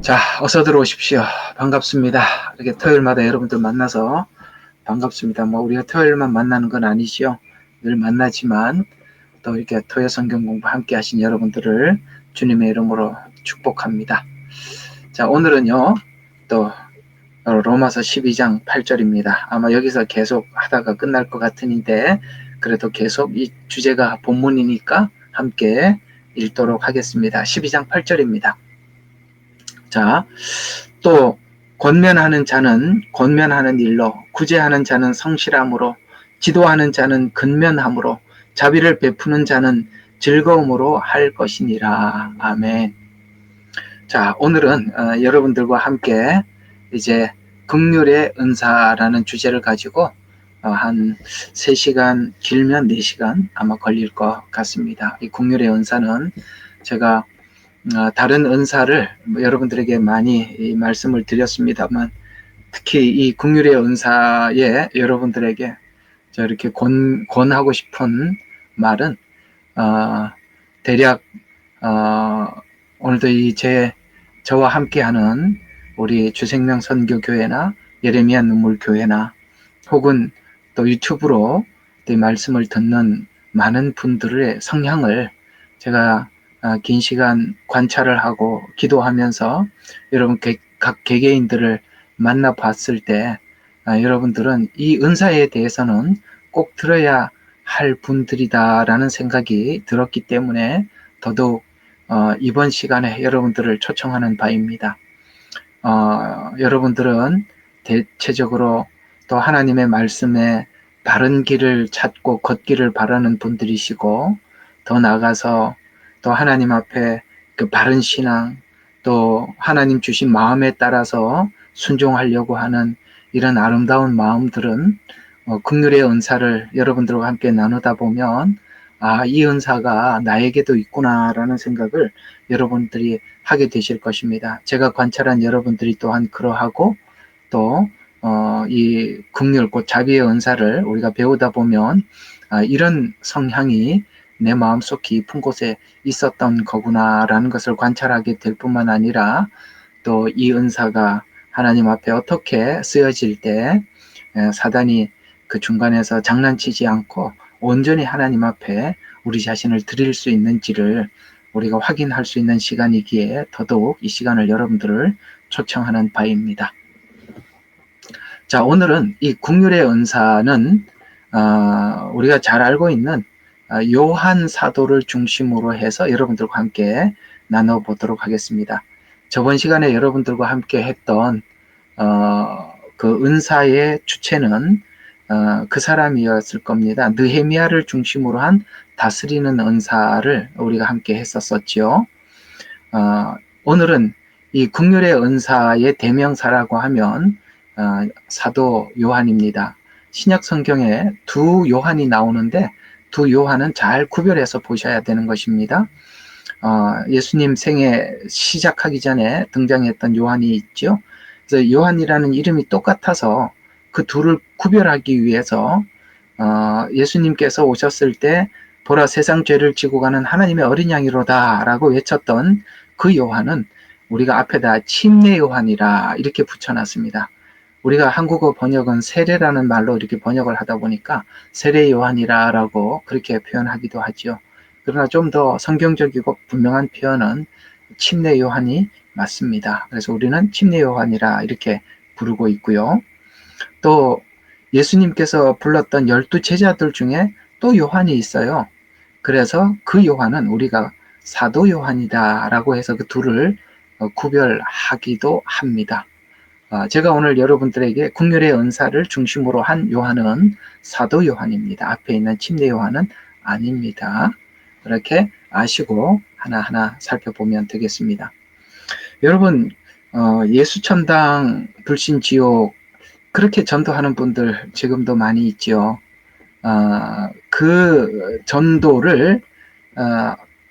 자, 어서 들어오십시오. 반갑습니다. 이렇게 토요일마다 여러분들 만나서 반갑습니다. 우리가 토요일만 만나는 건 아니죠. 늘 만나지만 또 이렇게 토요 성경 공부 함께 하신 여러분들을 주님의 이름으로 축복합니다. 자, 오늘은요, 또 로마서 12장 8절입니다. 아마 여기서 계속 하다가 끝날 것 같으닌데, 그래도 계속 이 주제가 본문이니까 함께 읽도록 하겠습니다. 12장 8절입니다. 자, 또 권면하는 자는 권면하는 일로, 구제하는 자는 성실함으로, 지도하는 자는 근면함으로, 자비를 베푸는 자는 즐거움으로 할 것이니라. 아멘. 자, 오늘은 여러분들과 함께 이제 긍휼의 은사라는 주제를 가지고 한 3시간, 길면 4시간 아마 걸릴 것 같습니다. 이 긍휼의 은사는 제가 다른 은사를 여러분들에게 많이 말씀을 드렸습니다만, 특히 이 긍휼의 은사에 여러분들에게 이렇게 권하고 싶은 말은 대략 오늘도 저와 함께하는 우리 주생명 선교교회나 예레미야 눈물교회나 혹은 또 유튜브로 이 말씀을 듣는 많은 분들의 성향을 제가 긴 시간 관찰을 하고 기도하면서 여러분 각 개개인들을 만나봤을 때 여러분들은 이 은사에 대해서는 꼭 들어야 할 분들이다라는 생각이 들었기 때문에 더더욱 이번 시간에 여러분들을 초청하는 바입니다. 여러분들은 대체적으로 또 하나님의 말씀에 바른 길을 찾고 걷기를 바라는 분들이시고, 더 나아가서 또 하나님 앞에 그 바른 신앙, 또 하나님 주신 마음에 따라서 순종하려고 하는 이런 아름다운 마음들은 긍휼의 은사를 여러분들과 함께 나누다 보면 이 은사가 나에게도 있구나라는 생각을 여러분들이 하게 되실 것입니다. 제가 관찰한 여러분들이 또한 그러하고, 또 이 긍휼 곧 자비의 은사를 우리가 배우다 보면 이런 성향이 내 마음속 깊은 곳에 있었던 거구나라는 것을 관찰하게 될 뿐만 아니라, 또 이 은사가 하나님 앞에 어떻게 쓰여질 때 사단이 그 중간에서 장난치지 않고 온전히 하나님 앞에 우리 자신을 드릴 수 있는지를 우리가 확인할 수 있는 시간이기에 더더욱 이 시간을 여러분들을 초청하는 바입니다. 자, 오늘은 이 긍휼의 은사는 우리가 잘 알고 있는 요한 사도를 중심으로 해서 여러분들과 함께 나눠보도록 하겠습니다. 저번 시간에 여러분들과 함께 했던 그 은사의 주체는 그 사람이었을 겁니다. 느헤미야를 중심으로 한 다스리는 은사를 우리가 함께 했었었죠. 오늘은 이 긍휼의 은사의 대명사라고 하면 사도 요한입니다. 신약 성경에 두 요한이 나오는데 두 요한은 잘 구별해서 보셔야 되는 것입니다. 예수님 생애 시작하기 전에 등장했던 요한이 있죠. 그래서 요한이라는 이름이 똑같아서 그 둘을 구별하기 위해서 예수님께서 오셨을 때 보라 세상 죄를 지고 가는 하나님의 어린 양이로다 라고 외쳤던 그 요한은 우리가 앞에다 침례 요한이라 이렇게 붙여놨습니다. 우리가 한국어 번역은 세례라는 말로 이렇게 번역을 하다 보니까 세례 요한이라고 그렇게 표현하기도 하죠. 그러나 좀 더 성경적이고 분명한 표현은 침례 요한이 맞습니다. 그래서 우리는 침례 요한이라 이렇게 부르고 있고요. 또 예수님께서 불렀던 12 제자들 중에 또 요한이 있어요. 그래서 그 요한은 우리가 사도 요한이다 라고 해서 그 둘을 구별하기도 합니다. 제가 오늘 여러분들에게 긍휼의 은사를 중심으로 한 요한은 사도 요한입니다. 앞에 있는 침례 요한은 아닙니다. 이렇게 아시고 하나하나 살펴보면 되겠습니다. 여러분, 예수천당 불신지옥 그렇게 전도하는 분들 지금도 많이 있죠. 그 전도를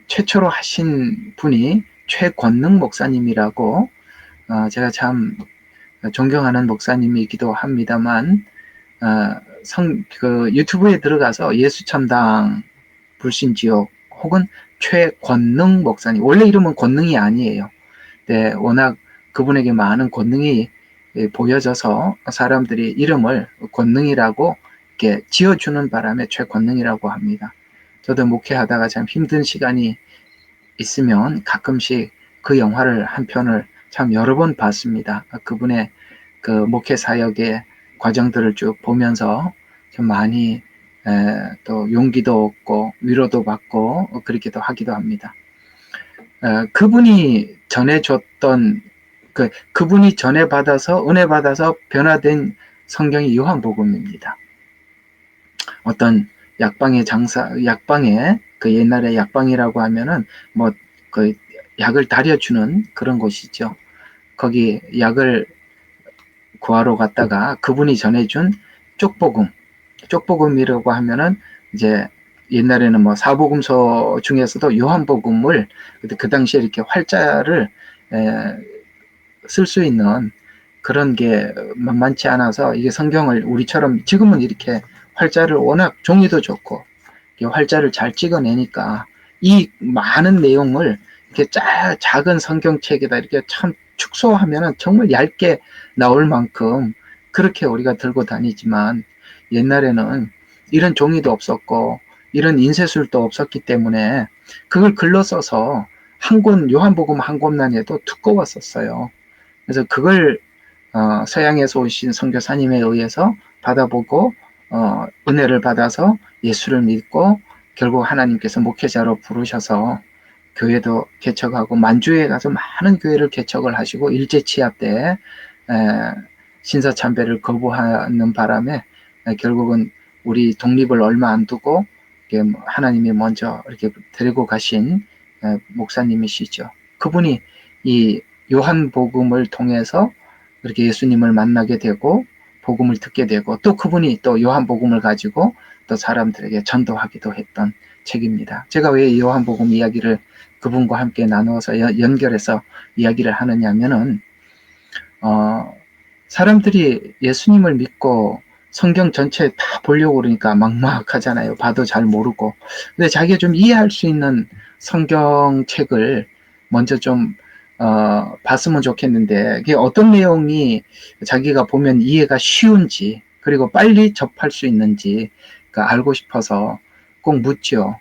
최초로 하신 분이 최권능 목사님이라고 제가 참 존경하는 목사님이기도 합니다만, 유튜브에 들어가서 예수천당 불신지옥 혹은 최권능 목사님, 원래 이름은 권능이 아니에요. 네, 워낙 그분에게 많은 권능이 보여져서 사람들이 이름을 권능이라고 이렇게 지어주는 바람에 최권능이라고 합니다. 저도 목회하다가 참 힘든 시간이 있으면 가끔씩 그 영화를 한 편을 참 여러 번 봤습니다. 그분의 그 목회 사역의 과정들을 쭉 보면서 좀 많이 또 용기도 얻고 위로도 받고 그렇게도 하기도 합니다. 그분이 전해줬던 그분이 전해 받아서 은혜 받아서 변화된 성경이 요한복음입니다. 어떤 약방에 그 옛날에 약방이라고 하면은 뭐 그 약을 다려주는 그런 곳이죠. 거기 약을 구하러 갔다가 그분이 전해준 쪽복음이라고 하면은 이제 옛날에는 뭐 사복음서 중에서도 요한복음을 그 당시에 이렇게 활자를 쓸 수 있는 그런 게 만만치 않아서 이게 성경을 우리처럼 지금은 이렇게 활자를 워낙 종이도 좋고 활자를 잘 찍어내니까 이 많은 내용을 이렇게 작은 성경책에다 이렇게 참 축소하면은 정말 얇게 나올 만큼 그렇게 우리가 들고 다니지만 옛날에는 이런 종이도 없었고 이런 인쇄술도 없었기 때문에 그걸 글로 써서 한 권 요한복음 한 권만 해도 두꺼웠었어요. 그래서 그걸 서양에서 오신 선교사님에 의해서 받아보고 은혜를 받아서 예수를 믿고 결국 하나님께서 목회자로 부르셔서 교회도 개척하고 만주에 가서 많은 교회를 개척을 하시고 일제치하 때 신사참배를 거부하는 바람에 결국은 우리 독립을 얼마 안 두고 하나님이 먼저 이렇게 데리고 가신 목사님이시죠. 그분이 이 요한복음을 통해서 이렇게 예수님을 만나게 되고 복음을 듣게 되고 또 그분이 또 요한복음을 가지고 또 사람들에게 전도하기도 했던 책입니다. 제가 왜 요한복음 이야기를 그분과 함께 나누어서 연결해서 이야기를 하느냐면은 사람들이 예수님을 믿고 성경 전체 다 보려고 그러니까 막막하잖아요. 봐도 잘 모르고. 근데 자기가 좀 이해할 수 있는 성경책을 먼저 좀 봤으면 좋겠는데 그게 어떤 내용이 자기가 보면 이해가 쉬운지 그리고 빨리 접할 수 있는지 알고 싶어서 꼭 묻죠.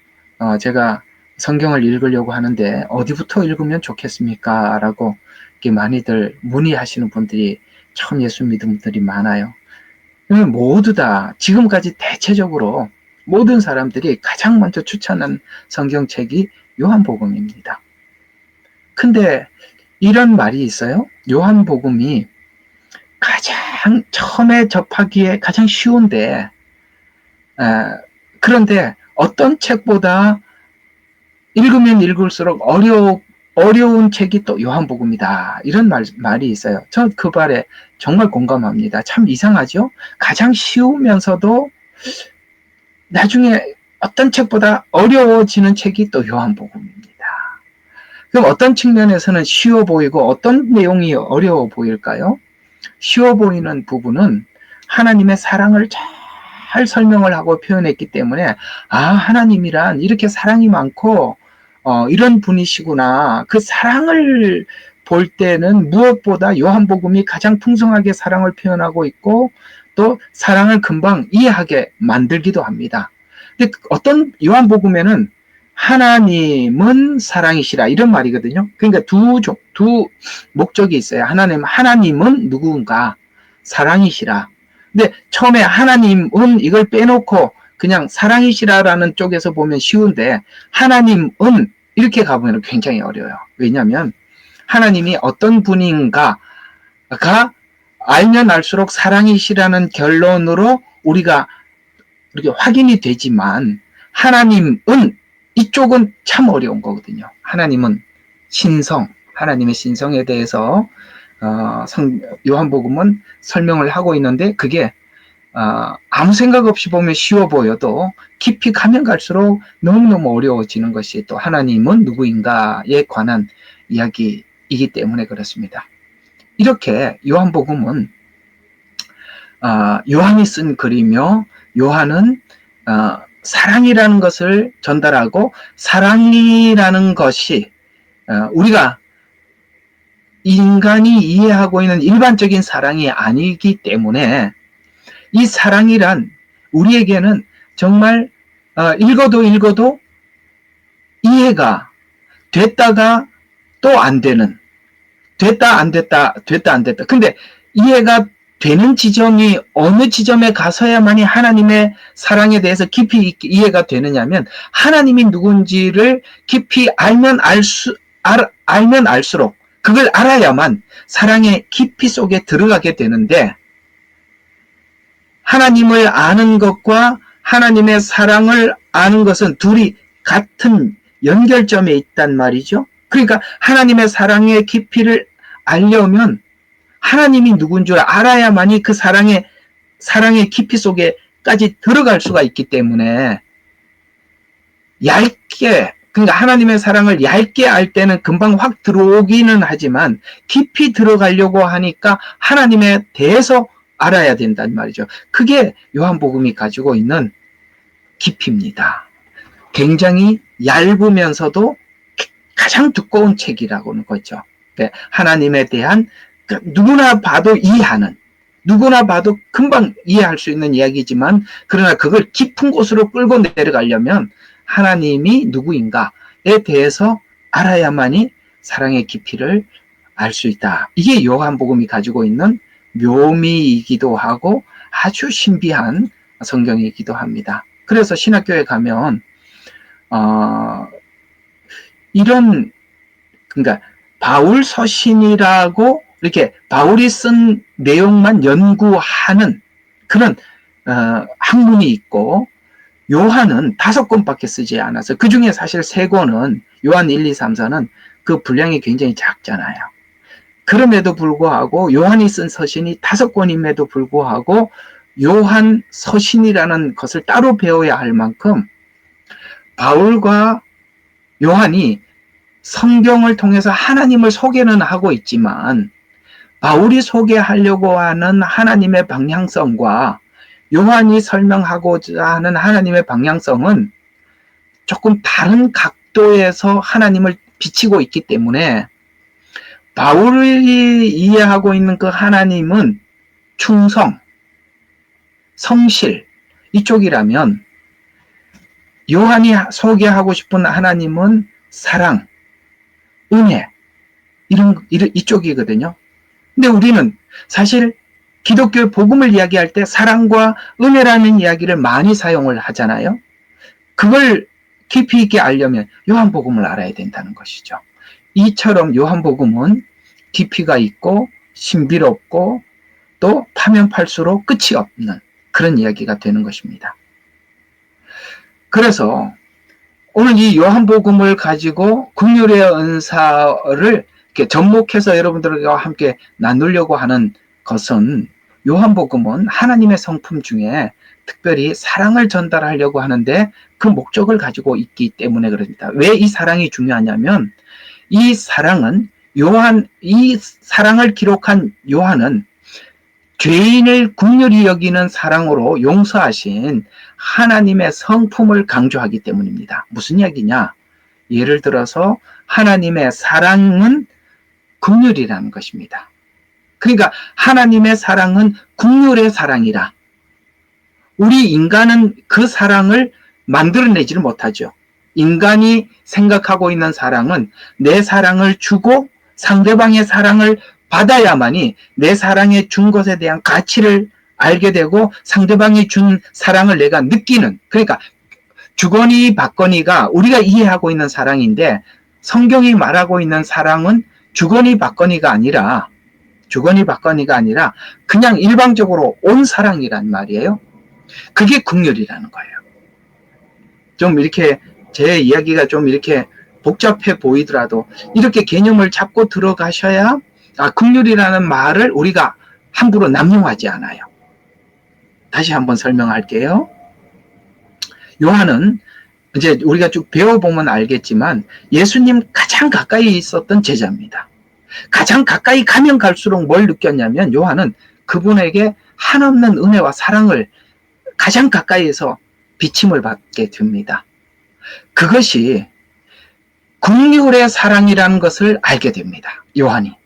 제가 성경을 읽으려고 하는데 어디부터 읽으면 좋겠습니까? 라고 이렇게 많이들 문의하시는 분들이 참 예수 믿는 분들이 많아요. 모두 다 지금까지 대체적으로 모든 사람들이 가장 먼저 추천한 성경책이 요한복음입니다. 근데 이런 말이 있어요. 요한복음이 가장 처음에 접하기에 가장 쉬운데 그런데 어떤 책보다 읽으면 읽을수록 어려운 책이 또 요한복음이다. 이런 말이 있어요. 저 그 말에 정말 공감합니다. 참 이상하죠? 가장 쉬우면서도 나중에 어떤 책보다 어려워지는 책이 또 요한복음입니다. 그럼 어떤 측면에서는 쉬워 보이고 어떤 내용이 어려워 보일까요? 쉬워 보이는 부분은 하나님의 사랑을 잘 설명을 하고 표현했기 때문에 하나님이란 이렇게 사랑이 많고 이런 분이시구나. 그 사랑을 볼 때는 무엇보다 요한복음이 가장 풍성하게 사랑을 표현하고 있고 또 사랑을 금방 이해하게 만들기도 합니다. 근데 어떤 요한복음에는 하나님은 사랑이시라 이런 말이거든요. 그러니까 두 목적이 있어요. 하나님은 누구인가? 사랑이시라. 근데 처음에 하나님은 이걸 빼놓고 그냥 사랑이시라라는 쪽에서 보면 쉬운데 하나님은 이렇게 가보면 굉장히 어려워요. 왜냐하면 하나님이 어떤 분인가가 알면 알수록 사랑이시라는 결론으로 우리가 이렇게 확인이 되지만 하나님은 이쪽은 참 어려운 거거든요. 하나님은 하나님의 신성에 대해서 요한복음은 설명을 하고 있는데 그게 아무 생각 없이 보면 쉬워 보여도 깊이 가면 갈수록 너무너무 어려워지는 것이 또 하나님은 누구인가에 관한 이야기이기 때문에 그렇습니다. 이렇게 요한복음은 요한이 쓴 글이며 요한은 사랑이라는 것을 전달하고 사랑이라는 것이 우리가 인간이 이해하고 있는 일반적인 사랑이 아니기 때문에 이 사랑이란 우리에게는 정말 읽어도 이해가 됐다가 또 안 되는, 됐다 안 됐다 됐다 안 됐다. 근데 이해가 되는 지점이 어느 지점에 가서야만이 하나님의 사랑에 대해서 깊이 이해가 되느냐면, 하나님이 누군지를 깊이 알면 알수록 그걸 알아야만 사랑의 깊이 속에 들어가게 되는데, 하나님을 아는 것과 하나님의 사랑을 아는 것은 둘이 같은 연결점에 있단 말이죠. 그러니까 하나님의 사랑의 깊이를 알려면 하나님이 누군 줄 알아야만이 그 사랑의 깊이 속에까지 들어갈 수가 있기 때문에, 얇게, 그러니까 하나님의 사랑을 얇게 알 때는 금방 확 들어오기는 하지만, 깊이 들어가려고 하니까 하나님에 대해서 알아야 된단 말이죠. 그게 요한복음이 가지고 있는 깊이입니다. 굉장히 얇으면서도 가장 두꺼운 책이라고 하는 거죠. 하나님에 대한, 누구나 봐도 이해하는, 누구나 봐도 금방 이해할 수 있는 이야기지만, 그러나 그걸 깊은 곳으로 끌고 내려가려면 하나님이 누구인가에 대해서 알아야만이 사랑의 깊이를 알 수 있다. 이게 요한복음이 가지고 있는 묘미이기도 하고 아주 신비한 성경이기도 합니다. 그래서 신학교에 가면 이런, 그러니까 바울 서신이라고 이렇게 바울이 쓴 내용만 연구하는 그런 학문이 있고, 요한은 5권밖에 쓰지 않아서, 그 중에 사실 3권은 요한 1, 2, 3, 4는 그 분량이 굉장히 작잖아요. 그럼에도 불구하고 요한이 쓴 서신이 5권임에도 불구하고 요한 서신이라는 것을 따로 배워야 할 만큼 바울과 요한이 성경을 통해서 하나님을 소개는 하고 있지만, 바울이 소개하려고 하는 하나님의 방향성과 요한이 설명하고자 하는 하나님의 방향성은 조금 다른 각도에서 하나님을 비치고 있기 때문에, 바울이 이해하고 있는 그 하나님은 충성, 성실 이쪽이라면, 요한이 소개하고 싶은 하나님은 사랑, 은혜, 이쪽이거든요. 근데 우리는 사실 기독교의 복음을 이야기할 때 사랑과 은혜라는 이야기를 많이 사용을 하잖아요. 그걸 깊이 있게 알려면 요한복음을 알아야 된다는 것이죠. 이처럼 요한복음은 깊이가 있고 신비롭고 또 파면 팔수록 끝이 없는 그런 이야기가 되는 것입니다. 그래서 오늘 이 요한복음을 가지고 긍휼의 은사를 이렇게 접목해서 여러분들과 함께 나누려고 하는 것은, 요한복음은 하나님의 성품 중에 특별히 사랑을 전달하려고 하는데 그 목적을 가지고 있기 때문에 그렇습니다. 왜 이 사랑이 중요하냐면, 이 사랑을 기록한 요한은 죄인을 긍휼히 여기는 사랑으로 용서하신 하나님의 성품을 강조하기 때문입니다. 무슨 이야기냐? 예를 들어서 하나님의 사랑은 긍휼이라는 것입니다. 그러니까 하나님의 사랑은 긍휼의 사랑이라, 우리 인간은 그 사랑을 만들어내지를 못하죠. 인간이 생각하고 있는 사랑은 내 사랑을 주고 상대방의 사랑을 받아야만이 내 사랑에 준 것에 대한 가치를 알게 되고 상대방이 준 사랑을 내가 느끼는, 그러니까 주거니 받거니가 우리가 이해하고 있는 사랑인데, 성경이 말하고 있는 사랑은 주거니 받거니가 아니라 그냥 일방적으로 온 사랑이란 말이에요. 그게 긍휼이라는 거예요. 좀 이렇게 제 이야기가 좀 이렇게 복잡해 보이더라도 이렇게 개념을 잡고 들어가셔야 긍휼이라는 말을 우리가 함부로 남용하지 않아요. 다시 한번 설명할게요. 요한은 이제 우리가 쭉 배워보면 알겠지만 예수님 가장 가까이 있었던 제자입니다. 가장 가까이 가면 갈수록 뭘 느꼈냐면, 요한은 그분에게 한없는 은혜와 사랑을 가장 가까이에서 비침을 받게 됩니다. 그것이 긍휼의 사랑이라는 것을 알게 됩니다. 요한이.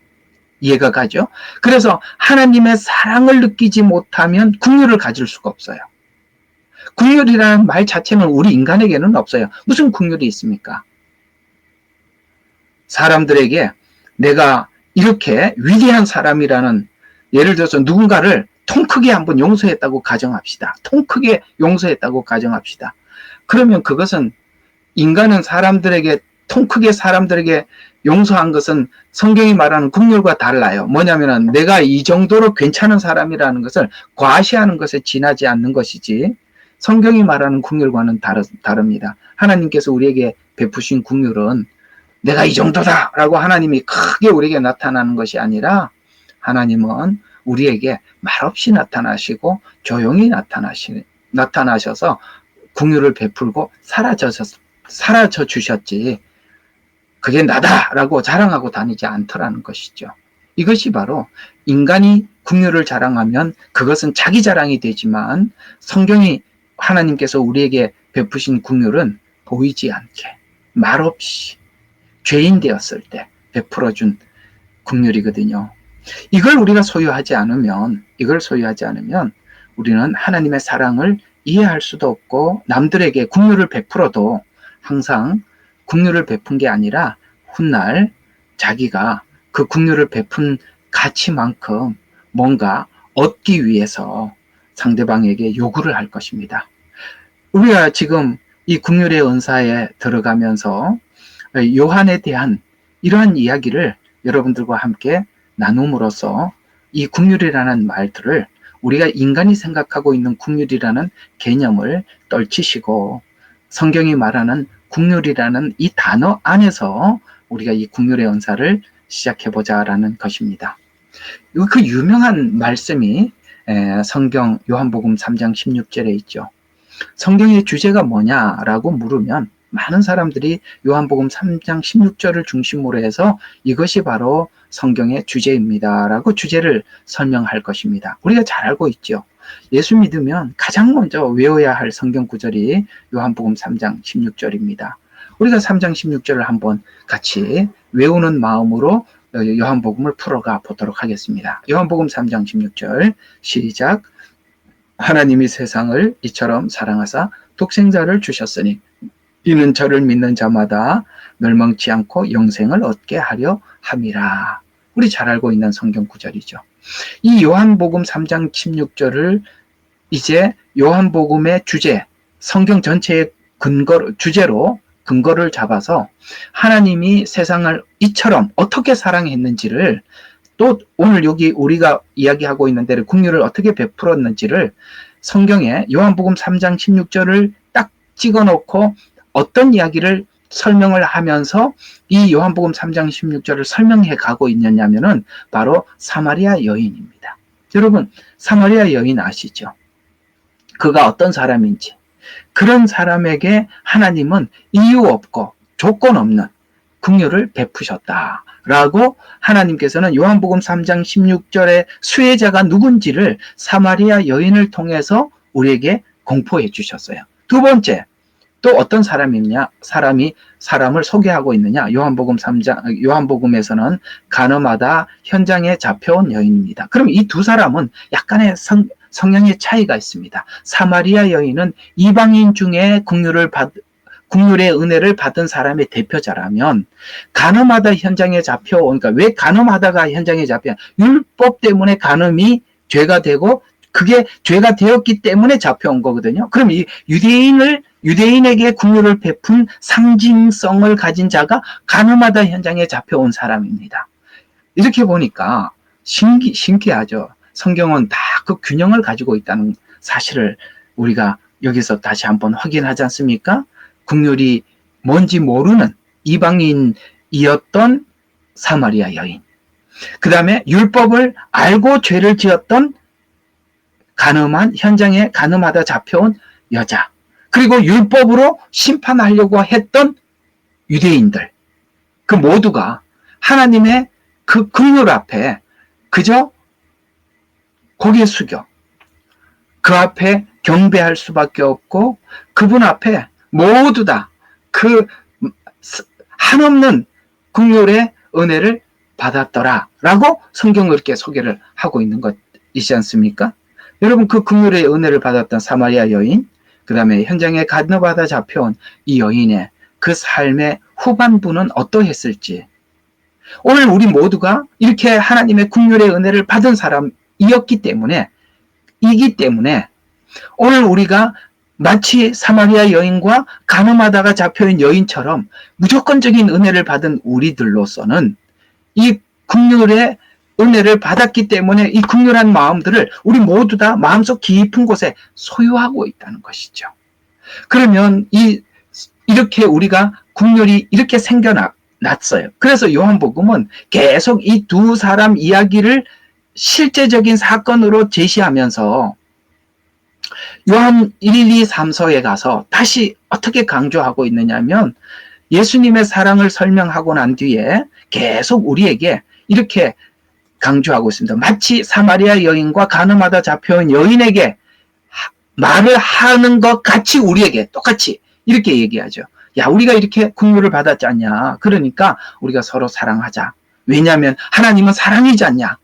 이해가 가죠? 그래서 하나님의 사랑을 느끼지 못하면 긍휼을 가질 수가 없어요. 긍휼이라는 말 자체는 우리 인간에게는 없어요. 무슨 긍휼이 있습니까? 사람들에게 내가 이렇게 위대한 사람이라는, 예를 들어서 누군가를 통 크게 한번 용서했다고 가정합시다. 통 크게 용서했다고 가정합시다. 그러면 그것은, 인간은 사람들에게 통 크게 사람들에게 용서한 것은 성경이 말하는 긍휼과 달라요. 뭐냐면은 내가 이 정도로 괜찮은 사람이라는 것을 과시하는 것에 지나지 않는 것이지, 성경이 말하는 긍휼과는 다릅니다. 하나님께서 우리에게 베푸신 긍휼은 내가 이 정도다라고 하나님이 크게 우리에게 나타나는 것이 아니라, 하나님은 우리에게 말없이 나타나시고 조용히 나타나셔서 긍휼을 베풀고 사라져 주셨지, 그게 나다라고 자랑하고 다니지 않더라는 것이죠. 이것이 바로, 인간이 긍휼을 자랑하면 그것은 자기 자랑이 되지만, 성경이 하나님께서 우리에게 베푸신 긍휼은 보이지 않게 말없이 죄인 되었을 때 베풀어준 긍휼이거든요. 이걸 우리가 소유하지 않으면 우리는 하나님의 사랑을 이해할 수도 없고, 남들에게 긍휼을 베풀어도 항상 긍휼을 베푼 게 아니라 훗날 자기가 그 긍휼을 베푼 가치만큼 뭔가 얻기 위해서 상대방에게 요구를 할 것입니다. 우리가 지금 이 긍휼의 은사에 들어가면서 요한에 대한 이러한 이야기를 여러분들과 함께 나눔으로써, 이 긍휼이라는 말들을, 우리가 인간이 생각하고 있는 긍휼이라는 개념을 떨치시고 성경이 말하는 긍휼이라는 이 단어 안에서 우리가 이 긍휼의 은사를 시작해보자라는 것입니다. 그 유명한 말씀이 성경 요한복음 3장 16절에 있죠. 성경의 주제가 뭐냐라고 물으면 많은 사람들이 요한복음 3장 16절을 중심으로 해서 이것이 바로 성경의 주제입니다 라고 주제를 설명할 것입니다. 우리가 잘 알고 있죠. 예수 믿으면 가장 먼저 외워야 할 성경 구절이 요한복음 3장 16절입니다. 우리가 3장 16절을 한번 같이 외우는 마음으로 요한복음을 풀어가 보도록 하겠습니다. 요한복음 3장 16절 시작. 하나님이 세상을 이처럼 사랑하사 독생자를 주셨으니 이는 저를 믿는 자마다 멸망치 않고 영생을 얻게 하려 함이라. 우리 잘 알고 있는 성경 구절이죠. 이 요한복음 3장 16절을 이제 요한복음의 주제, 성경 전체의 주제로 근거를 잡아서 하나님이 세상을 이처럼 어떻게 사랑했는지를, 또 오늘 여기 우리가 이야기하고 있는 대로 긍휼을 어떻게 베풀었는지를 성경에 요한복음 3장 16절을 딱 찍어놓고 어떤 이야기를 설명을 하면서 이 요한복음 3장 16절을 설명해 가고 있느냐면은 바로 사마리아 여인입니다. 여러분, 사마리아 여인 아시죠? 그가 어떤 사람인지. 그런 사람에게 하나님은 이유 없고 조건 없는 긍휼을 베푸셨다라고 하나님께서는 요한복음 3장 16절의 수혜자가 누군지를 사마리아 여인을 통해서 우리에게 공포해 주셨어요. 두 번째, 또 어떤 사람을 소개하고 있느냐? 요한복음에서는 가늠하다 현장에 잡혀온 여인입니다. 그럼 이 두 사람은 약간의 성향의 차이가 있습니다. 사마리아 여인은 이방인 중에 긍휼의 은혜를 받은 사람의 대표자라면, 간음하다 현장에 잡혀온, 그러니까 왜 간음하다가 현장에 잡혀? 율법 때문에 간음이 죄가 되고 그게 죄가 되었기 때문에 잡혀온 거거든요. 그럼 이 유대인에게 긍휼을 베푼 상징성을 가진 자가 간음하다 현장에 잡혀온 사람입니다. 이렇게 보니까 신기하죠. 성경은 다 그 균형을 가지고 있다는 사실을 우리가 여기서 다시 한번 확인하지 않습니까? 긍휼이 뭔지 모르는 이방인이었던 사마리아 여인, 그 다음에 율법을 알고 죄를 지었던 현장에 간음하다 잡혀온 여자, 그리고 율법으로 심판하려고 했던 유대인들, 그 모두가 하나님의 그 긍휼 앞에 그저 고개 숙여 그 앞에 경배할 수밖에 없고, 그분 앞에 모두 다 그 한없는 긍휼의 은혜를 받았더라 라고 성경은 이렇게 소개를 하고 있는 것이지 않습니까? 여러분, 그 긍휼의 은혜를 받았던 사마리아 여인, 그 다음에 현장에 간호받아 잡혀온 이 여인의 그 삶의 후반부는 어떠했을지, 오늘 우리 모두가 이렇게 하나님의 긍휼의 은혜를 받은 사람이기 때문에 오늘 우리가 마치 사마리아 여인과 간음하다가 잡혀온 여인처럼 무조건적인 은혜를 받은 우리들로서는 이 긍휼의 은혜를 받았기 때문에 이 긍휼한 마음들을 우리 모두 다 마음속 깊은 곳에 소유하고 있다는 것이죠. 그러면 이렇게 우리가 긍휼이 이렇게 생겨났어요. 그래서 요한복음은 계속 이 두 사람 이야기를 실제적인 사건으로 제시하면서 요한 1, 2, 3서에 가서 다시 어떻게 강조하고 있느냐면, 예수님의 사랑을 설명하고 난 뒤에 계속 우리에게 이렇게 강조하고 있습니다. 마치 사마리아 여인과 간음하다 잡혀온 여인에게 말을 하는 것 같이 우리에게 똑같이 이렇게 얘기하죠. 야, 우리가 이렇게 긍휼을 받았지 않냐. 그러니까 우리가 서로 사랑하자. 왜냐하면 하나님은 사랑이지 않냐.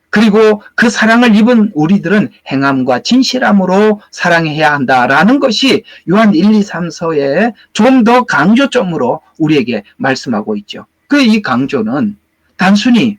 그리고 그 사랑을 입은 우리들은 행함과 진실함으로 사랑해야 한다라는 것이 요한 1, 2, 3서의 좀 더 강조점으로 우리에게 말씀하고 있죠. 이 강조는 단순히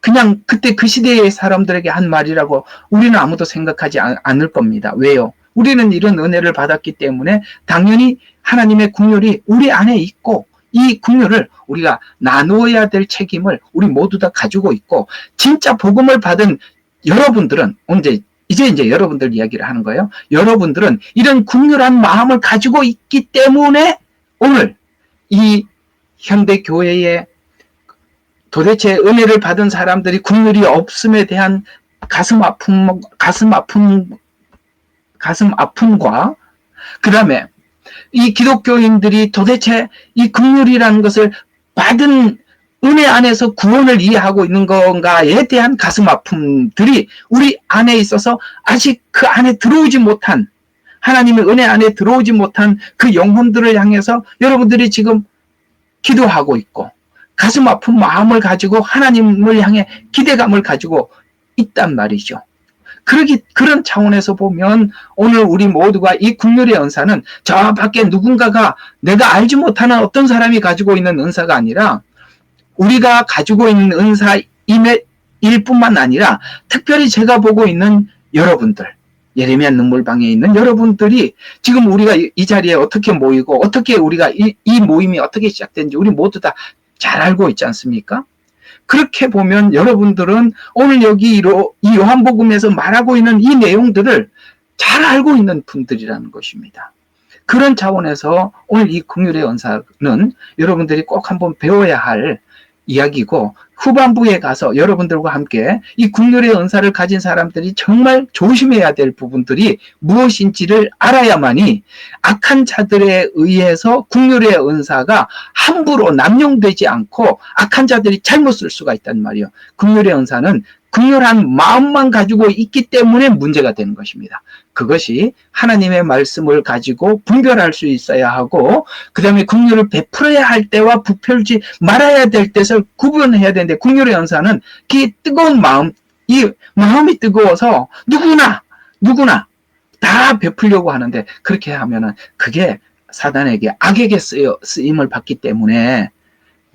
그냥 그때 그 시대의 사람들에게 한 말이라고 우리는 아무도 생각하지 않을 겁니다. 왜요? 우리는 이런 은혜를 받았기 때문에 당연히 하나님의 긍휼이 우리 안에 있고, 이 긍휼을 우리가 나누어야 될 책임을 우리 모두 다 가지고 있고, 진짜 복음을 받은 여러분들은 이제 여러분들 이야기를 하는 거예요. 여러분들은 이런 긍휼한 마음을 가지고 있기 때문에 오늘 이 현대 교회에 도대체 은혜를 받은 사람들이 긍휼이 없음에 대한 가슴 아픔과 그 다음에 이 기독교인들이 도대체 이 긍휼이라는 것을 받은 은혜 안에서 구원을 이해하고 있는 건가에 대한 가슴 아픔들이 우리 안에 있어서 아직 그 안에 들어오지 못한, 하나님의 은혜 안에 들어오지 못한 그 영혼들을 향해서 여러분들이 지금 기도하고 있고, 가슴 아픈 마음을 가지고 하나님을 향해 기대감을 가지고 있단 말이죠. 그런 차원에서 보면 오늘 우리 모두가 이 긍휼의 은사는 저 밖에 누군가가 내가 알지 못하는 어떤 사람이 가지고 있는 은사가 아니라 우리가 가지고 있는 은사일 뿐만 아니라 특별히 제가 보고 있는 여러분들, 예레미야 눈물방에 있는 여러분들이 지금 우리가 이 자리에 어떻게 모이고 어떻게 우리가 이 모임이 어떻게 시작된지 우리 모두 다 잘 알고 있지 않습니까? 그렇게 보면 여러분들은 오늘 여기 이 요한복음에서 말하고 있는 이 내용들을 잘 알고 있는 분들이라는 것입니다. 그런 차원에서 오늘 이 긍휼의 은사는 여러분들이 꼭 한번 배워야 할 이야기고, 후반부에 가서 여러분들과 함께 이 긍휼의 은사를 가진 사람들이 정말 조심해야 될 부분들이 무엇인지를 알아야만이 악한 자들에 의해서 긍휼의 은사가 함부로 남용되지 않고 악한 자들이 잘못 쓸 수가 있단 말이에요. 긍휼의 은사는 긍휼한 마음만 가지고 있기 때문에 문제가 되는 것입니다. 그것이 하나님의 말씀을 가지고 분별할 수 있어야 하고, 그 다음에 긍휼을 베풀어야 할 때와 부풀지 말아야 될 때를 구분해야 되는데, 긍휼의 은사는 그 뜨거운 마음, 이 마음이 뜨거워서 누구나 다 베풀려고 하는데, 그렇게 하면은 그게 사단에게 악에게 쓰임을 받기 때문에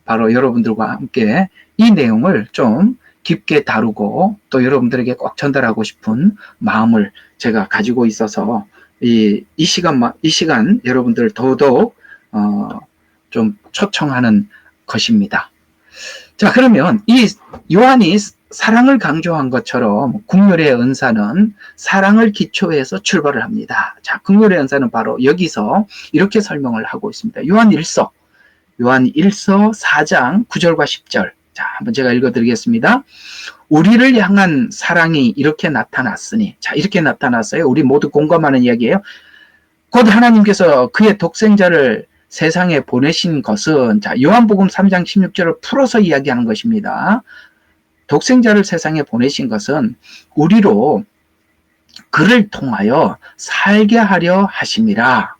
바로 여러분들과 함께 이 내용을 좀 깊게 다루고 또 여러분들에게 꼭 전달하고 싶은 마음을 제가 가지고 있어서 이 시간 여러분들 더더욱 좀 초청하는 것입니다. 자, 그러면 이 요한이 사랑을 강조한 것처럼 긍휼의 은사는 사랑을 기초해서 출발을 합니다. 자, 긍휼의 은사는 바로 여기서 이렇게 설명을 하고 있습니다. 요한 1서 4장 9절과 10절. 자, 한번 제가 읽어드리겠습니다. 우리를 향한 사랑이 이렇게 나타났으니, 자, 이렇게 나타났어요. 우리 모두 공감하는 이야기예요. 곧 하나님께서 그의 독생자를 세상에 보내신 것은, 자, 요한복음 3장 16절을 풀어서 이야기하는 것입니다. 독생자를 세상에 보내신 것은 우리로 그를 통하여 살게 하려 하심이라.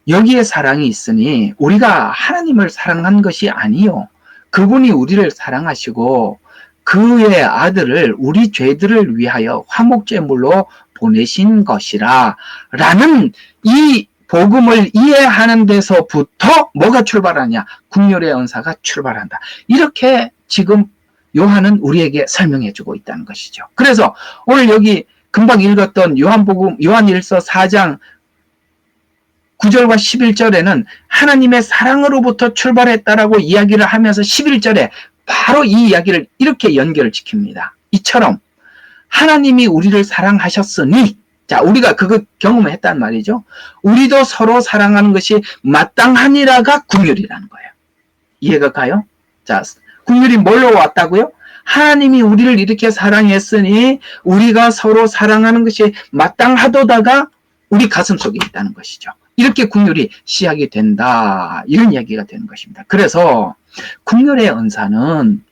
여기에 사랑이 있으니 우리가 하나님을 사랑한 것이 아니요, 그분이 우리를 사랑하시고 그의 아들을 우리 죄들을 위하여 화목제물로 보내신 것이라 라는 이 복음을 이해하는 데서부터 뭐가 출발하냐? 국률의 은사가 출발한다. 이렇게 지금 요한은 우리에게 설명해 주고 있다는 것이죠. 그래서 오늘 여기 금방 읽었던 요한일서 4장 9절과 11절에는 하나님의 사랑으로부터 출발했다라고 이야기를 하면서 11절에 바로 이 이야기를 이렇게 연결을 지킵니다. 이처럼 하나님이 우리를 사랑하셨으니, 자, 우리가 그거 경험을 했단 말이죠. 우리도 서로 사랑하는 것이 마땅하니라가 국률이라는 거예요. 이해가 가요? 자, 국률이 뭘로 왔다고요? 하나님이 우리를 이렇게 사랑했으니 우리가 서로 사랑하는 것이 마땅하도다가 우리 가슴 속에 있다는 것이죠. 이렇게 국률이 시작이 된다. 이런 이야기가 되는 것입니다. 그래서 국률의 은사는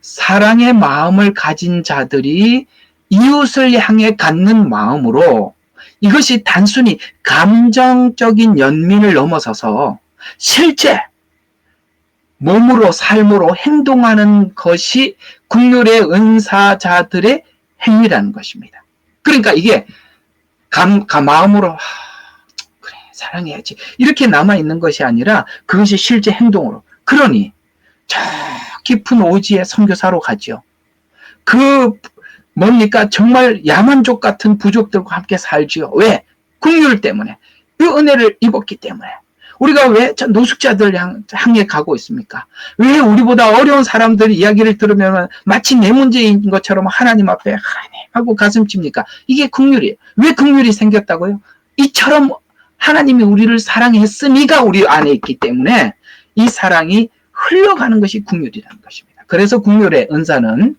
사랑의 마음을 가진 자들이 이웃을 향해 갖는 마음으로, 이것이 단순히 감정적인 연민을 넘어서서 실제 몸으로 삶으로 행동하는 것이 국률의 은사자들의 행위라는 것입니다. 그러니까 이게 마음으로 그래 사랑해야지 이렇게 남아있는 것이 아니라 그것이 실제 행동으로. 그러니 저 깊은 오지의 선교사로 가죠. 뭡니까? 정말 야만족 같은 부족들과 함께 살지요. 왜? 국률 때문에. 그 은혜를 입었기 때문에. 우리가 왜 노숙자들 향해 가고 있습니까? 왜 우리보다 어려운 사람들의 이야기를 들으면 마치 내 문제인 것처럼 하나님 앞에 하나님 하고 가슴 칩니까? 이게 국률이에요. 왜 국률이 생겼다고요? 이처럼 하나님이 우리를 사랑했으니가 우리 안에 있기 때문에 이 사랑이 흘러가는 것이 국률이라는 것입니다. 그래서 국률의 은사는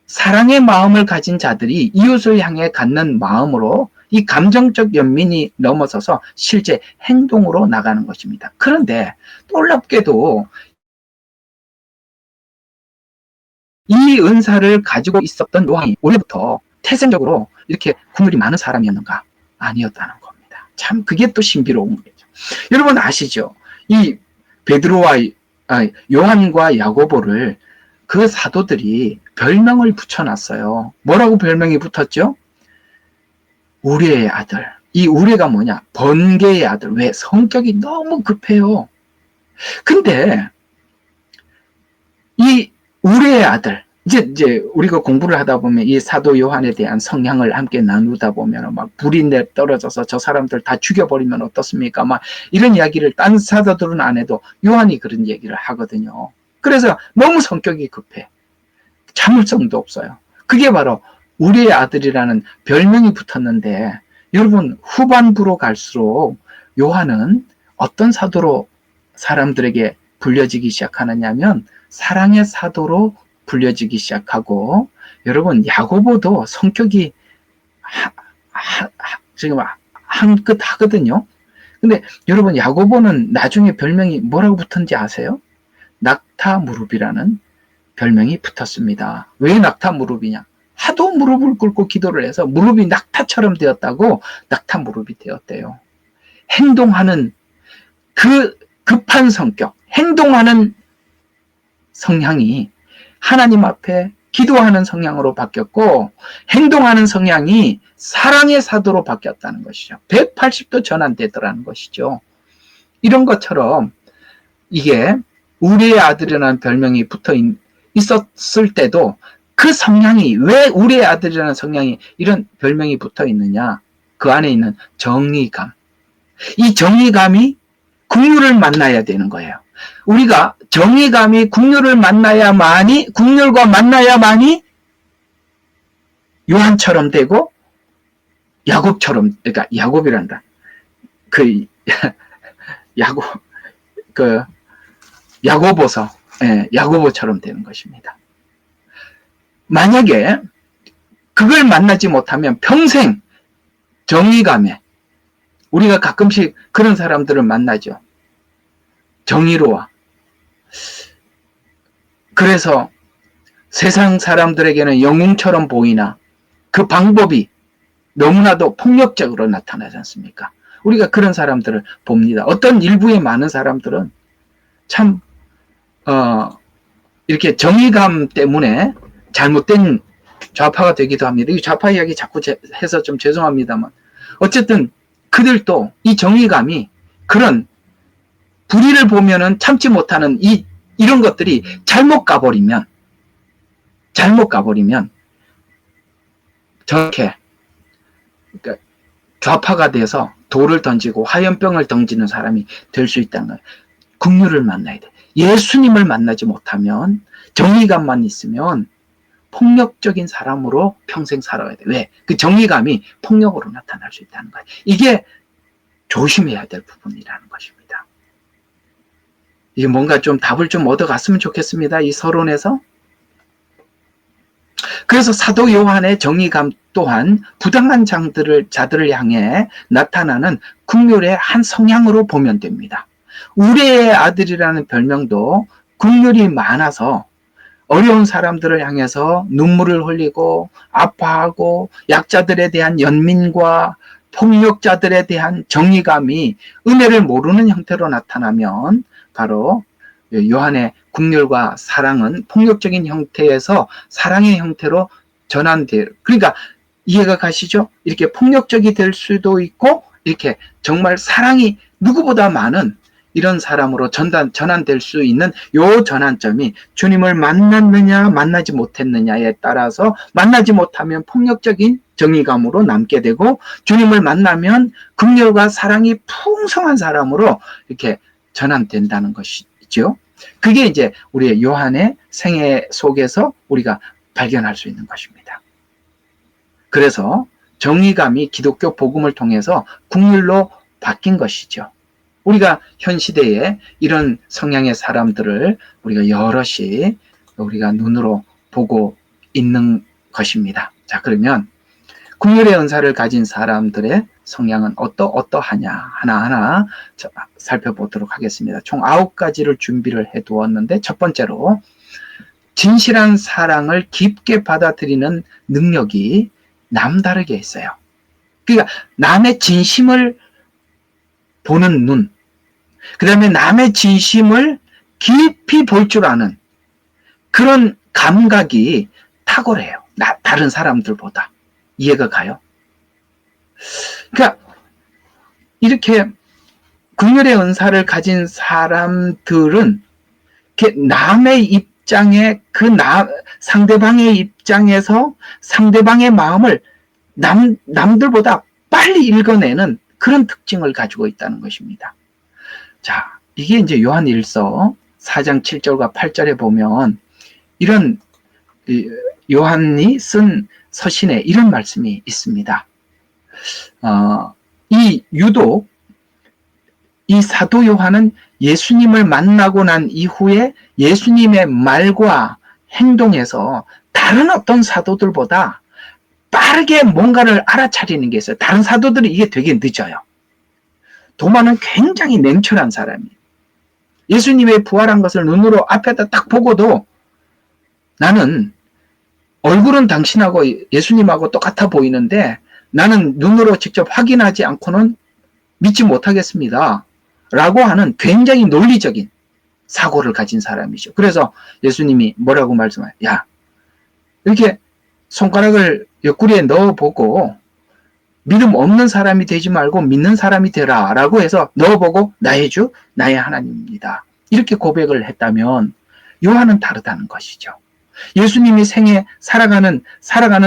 사랑의 마음을 가진 자들이 이웃을 향해 갖는 마음으로 이 감정적 연민이 넘어서서 실제 행동으로 나가는 것입니다. 그런데 놀랍게도 이 은사를 가지고 있었던 요한이 원래부터 태생적으로 이렇게 국률이 많은 사람이었는가? 아니었다는 겁니다. 참 그게 또 신비로운 거죠. 여러분 아시죠? 이 요한과 야고보를 그 사도들이 별명을 붙여놨어요. 뭐라고 별명이 붙었죠? 우레의 아들. 이 우레가 뭐냐? 번개의 아들. 왜? 성격이 너무 급해요. 근데 이 우레의 아들, 이제 우리가 공부를 하다 보면 이 사도 요한에 대한 성향을 함께 나누다 보면 막 불이 떨어져서 저 사람들 다 죽여버리면 어떻습니까? 막 이런 이야기를 딴 사도들은 안 해도 요한이 그런 얘기를 하거든요. 그래서 너무 성격이 급해. 참을성도 없어요. 그게 바로 우리의 아들이라는 별명이 붙었는데, 여러분 후반부로 갈수록 요한은 어떤 사도로 사람들에게 불려지기 시작하느냐면 사랑의 사도로 불려지기 시작하고, 여러분 야고보도 성격이 지금 한 끗 하거든요. 근데 여러분 야고보는 나중에 별명이 뭐라고 붙었는지 아세요? 낙타무릎이라는 별명이 붙었습니다. 왜 낙타무릎이냐? 하도 무릎을 꿇고 기도를 해서 무릎이 낙타처럼 되었다고 낙타무릎이 되었대요. 행동하는 그 급한 성격, 행동하는 성향이 하나님 앞에 기도하는 성향으로 바뀌었고, 행동하는 성향이 사랑의 사도로 바뀌었다는 것이죠. 180도 전환되더라는 것이죠. 이런 것처럼 이게 우리의 아들이라는 별명이 붙어 있었을 때도 그 성향이, 왜 우리의 아들이라는 성향이 이런 별명이 붙어 있느냐? 그 안에 있는 정의감. 이 정의감이 국률을 만나야 되는 거예요. 우리가 정의감이 국률과 만나야만이 요한처럼 되고 야곱처럼, 그러니까 야곱이란다. 야고보서, 야고보처럼 되는 것입니다. 만약에 그걸 만나지 못하면 평생 정의감에, 우리가 가끔씩 그런 사람들을 만나죠. 정의로워. 그래서 세상 사람들에게는 영웅처럼 보이나 그 방법이 너무나도 폭력적으로 나타나지 않습니까? 우리가 그런 사람들을 봅니다. 어떤 일부의 많은 사람들은 참, 이렇게 정의감 때문에 잘못된 좌파가 되기도 합니다. 이 좌파 이야기 자꾸 해서 좀 죄송합니다만. 어쨌든 그들도 이 정의감이 그런 불의를 보면은 참지 못하는 이런 것들이 잘못 가버리면 저렇게 그러니까 좌파가 돼서 돌을 던지고 화염병을 던지는 사람이 될 수 있다는 거예요. 긍휼을 만나야 돼. 예수님을 만나지 못하면 정의감만 있으면 폭력적인 사람으로 평생 살아야 돼. 왜? 그 정의감이 폭력으로 나타날 수 있다는 거예요. 이게 조심해야 될 부분이라는 것입니다. 이게 뭔가 좀 답을 좀 얻어갔으면 좋겠습니다. 이 서론에서. 그래서 사도 요한의 정의감 또한 부당한 자들을 향해 나타나는 긍휼의 한 성향으로 보면 됩니다. 우레의 아들이라는 별명도 긍휼이 많아서 어려운 사람들을 향해서 눈물을 흘리고 아파하고 약자들에 대한 연민과 폭력자들에 대한 정의감이 은혜를 모르는 형태로 나타나면 바로 요한의 긍휼과 사랑은 폭력적인 형태에서 사랑의 형태로 전환돼요. 그러니까 이해가 가시죠? 이렇게 폭력적이 될 수도 있고 이렇게 정말 사랑이 누구보다 많은 이런 사람으로 전환될 수 있는 요 전환점이 주님을 만났느냐 만나지 못했느냐에 따라서 만나지 못하면 폭력적인 정의감으로 남게 되고 주님을 만나면 긍휼과 사랑이 풍성한 사람으로 이렇게 전환된다는 것이죠. 그게 이제 우리의 요한의 생애 속에서 우리가 발견할 수 있는 것입니다. 그래서 정의감이 기독교 복음을 통해서 긍휼로 바뀐 것이죠. 우리가 현 시대에 이런 성향의 사람들을 우리가 여럿이 우리가 눈으로 보고 있는 것입니다. 자, 그러면 긍휼의 은사를 가진 사람들의 성향은 어떠하냐 하나하나 살펴보도록 하겠습니다. 총 9가지를 준비를 해두었는데 첫 번째로 진실한 사랑을 깊게 받아들이는 능력이 남다르게 있어요. 그러니까 남의 진심을 보는 눈, 그 다음에 남의 진심을 깊이 볼 줄 아는 그런 감각이 탁월해요. 다른 사람들보다. 이해가 가요? 그러니까 이렇게 긍휼의 은사를 가진 사람들은 남의 입장에 상대방의 입장에서 상대방의 마음을 남들보다 빨리 읽어내는 그런 특징을 가지고 있다는 것입니다. 자, 이게 이제 요한 1서 4장 7절과 8절에 보면 이런 요한이 쓴 서신에 이런 말씀이 있습니다. 유독 이 사도 요한은 예수님을 만나고 난 이후에 예수님의 말과 행동에서 다른 어떤 사도들보다 빠르게 뭔가를 알아차리는 게 있어요. 다른 사도들이 이게 되게 늦어요. 도마는 굉장히 냉철한 사람이에요. 예수님의 부활한 것을 눈으로 앞에다 딱 보고도 나는 얼굴은 당신하고 예수님하고 똑같아 보이는데 나는 눈으로 직접 확인하지 않고는 믿지 못하겠습니다. 라고 하는 굉장히 논리적인 사고를 가진 사람이죠. 그래서 예수님이 뭐라고 말씀해요? 야, 이렇게 손가락을 옆구리에 넣어보고 믿음 없는 사람이 되지 말고 믿는 사람이 되라 라고 해서 넣어보고 나의 주, 나의 하나님입니다. 이렇게 고백을 했다면 요한은 다르다는 것이죠. 예수님이 살아가는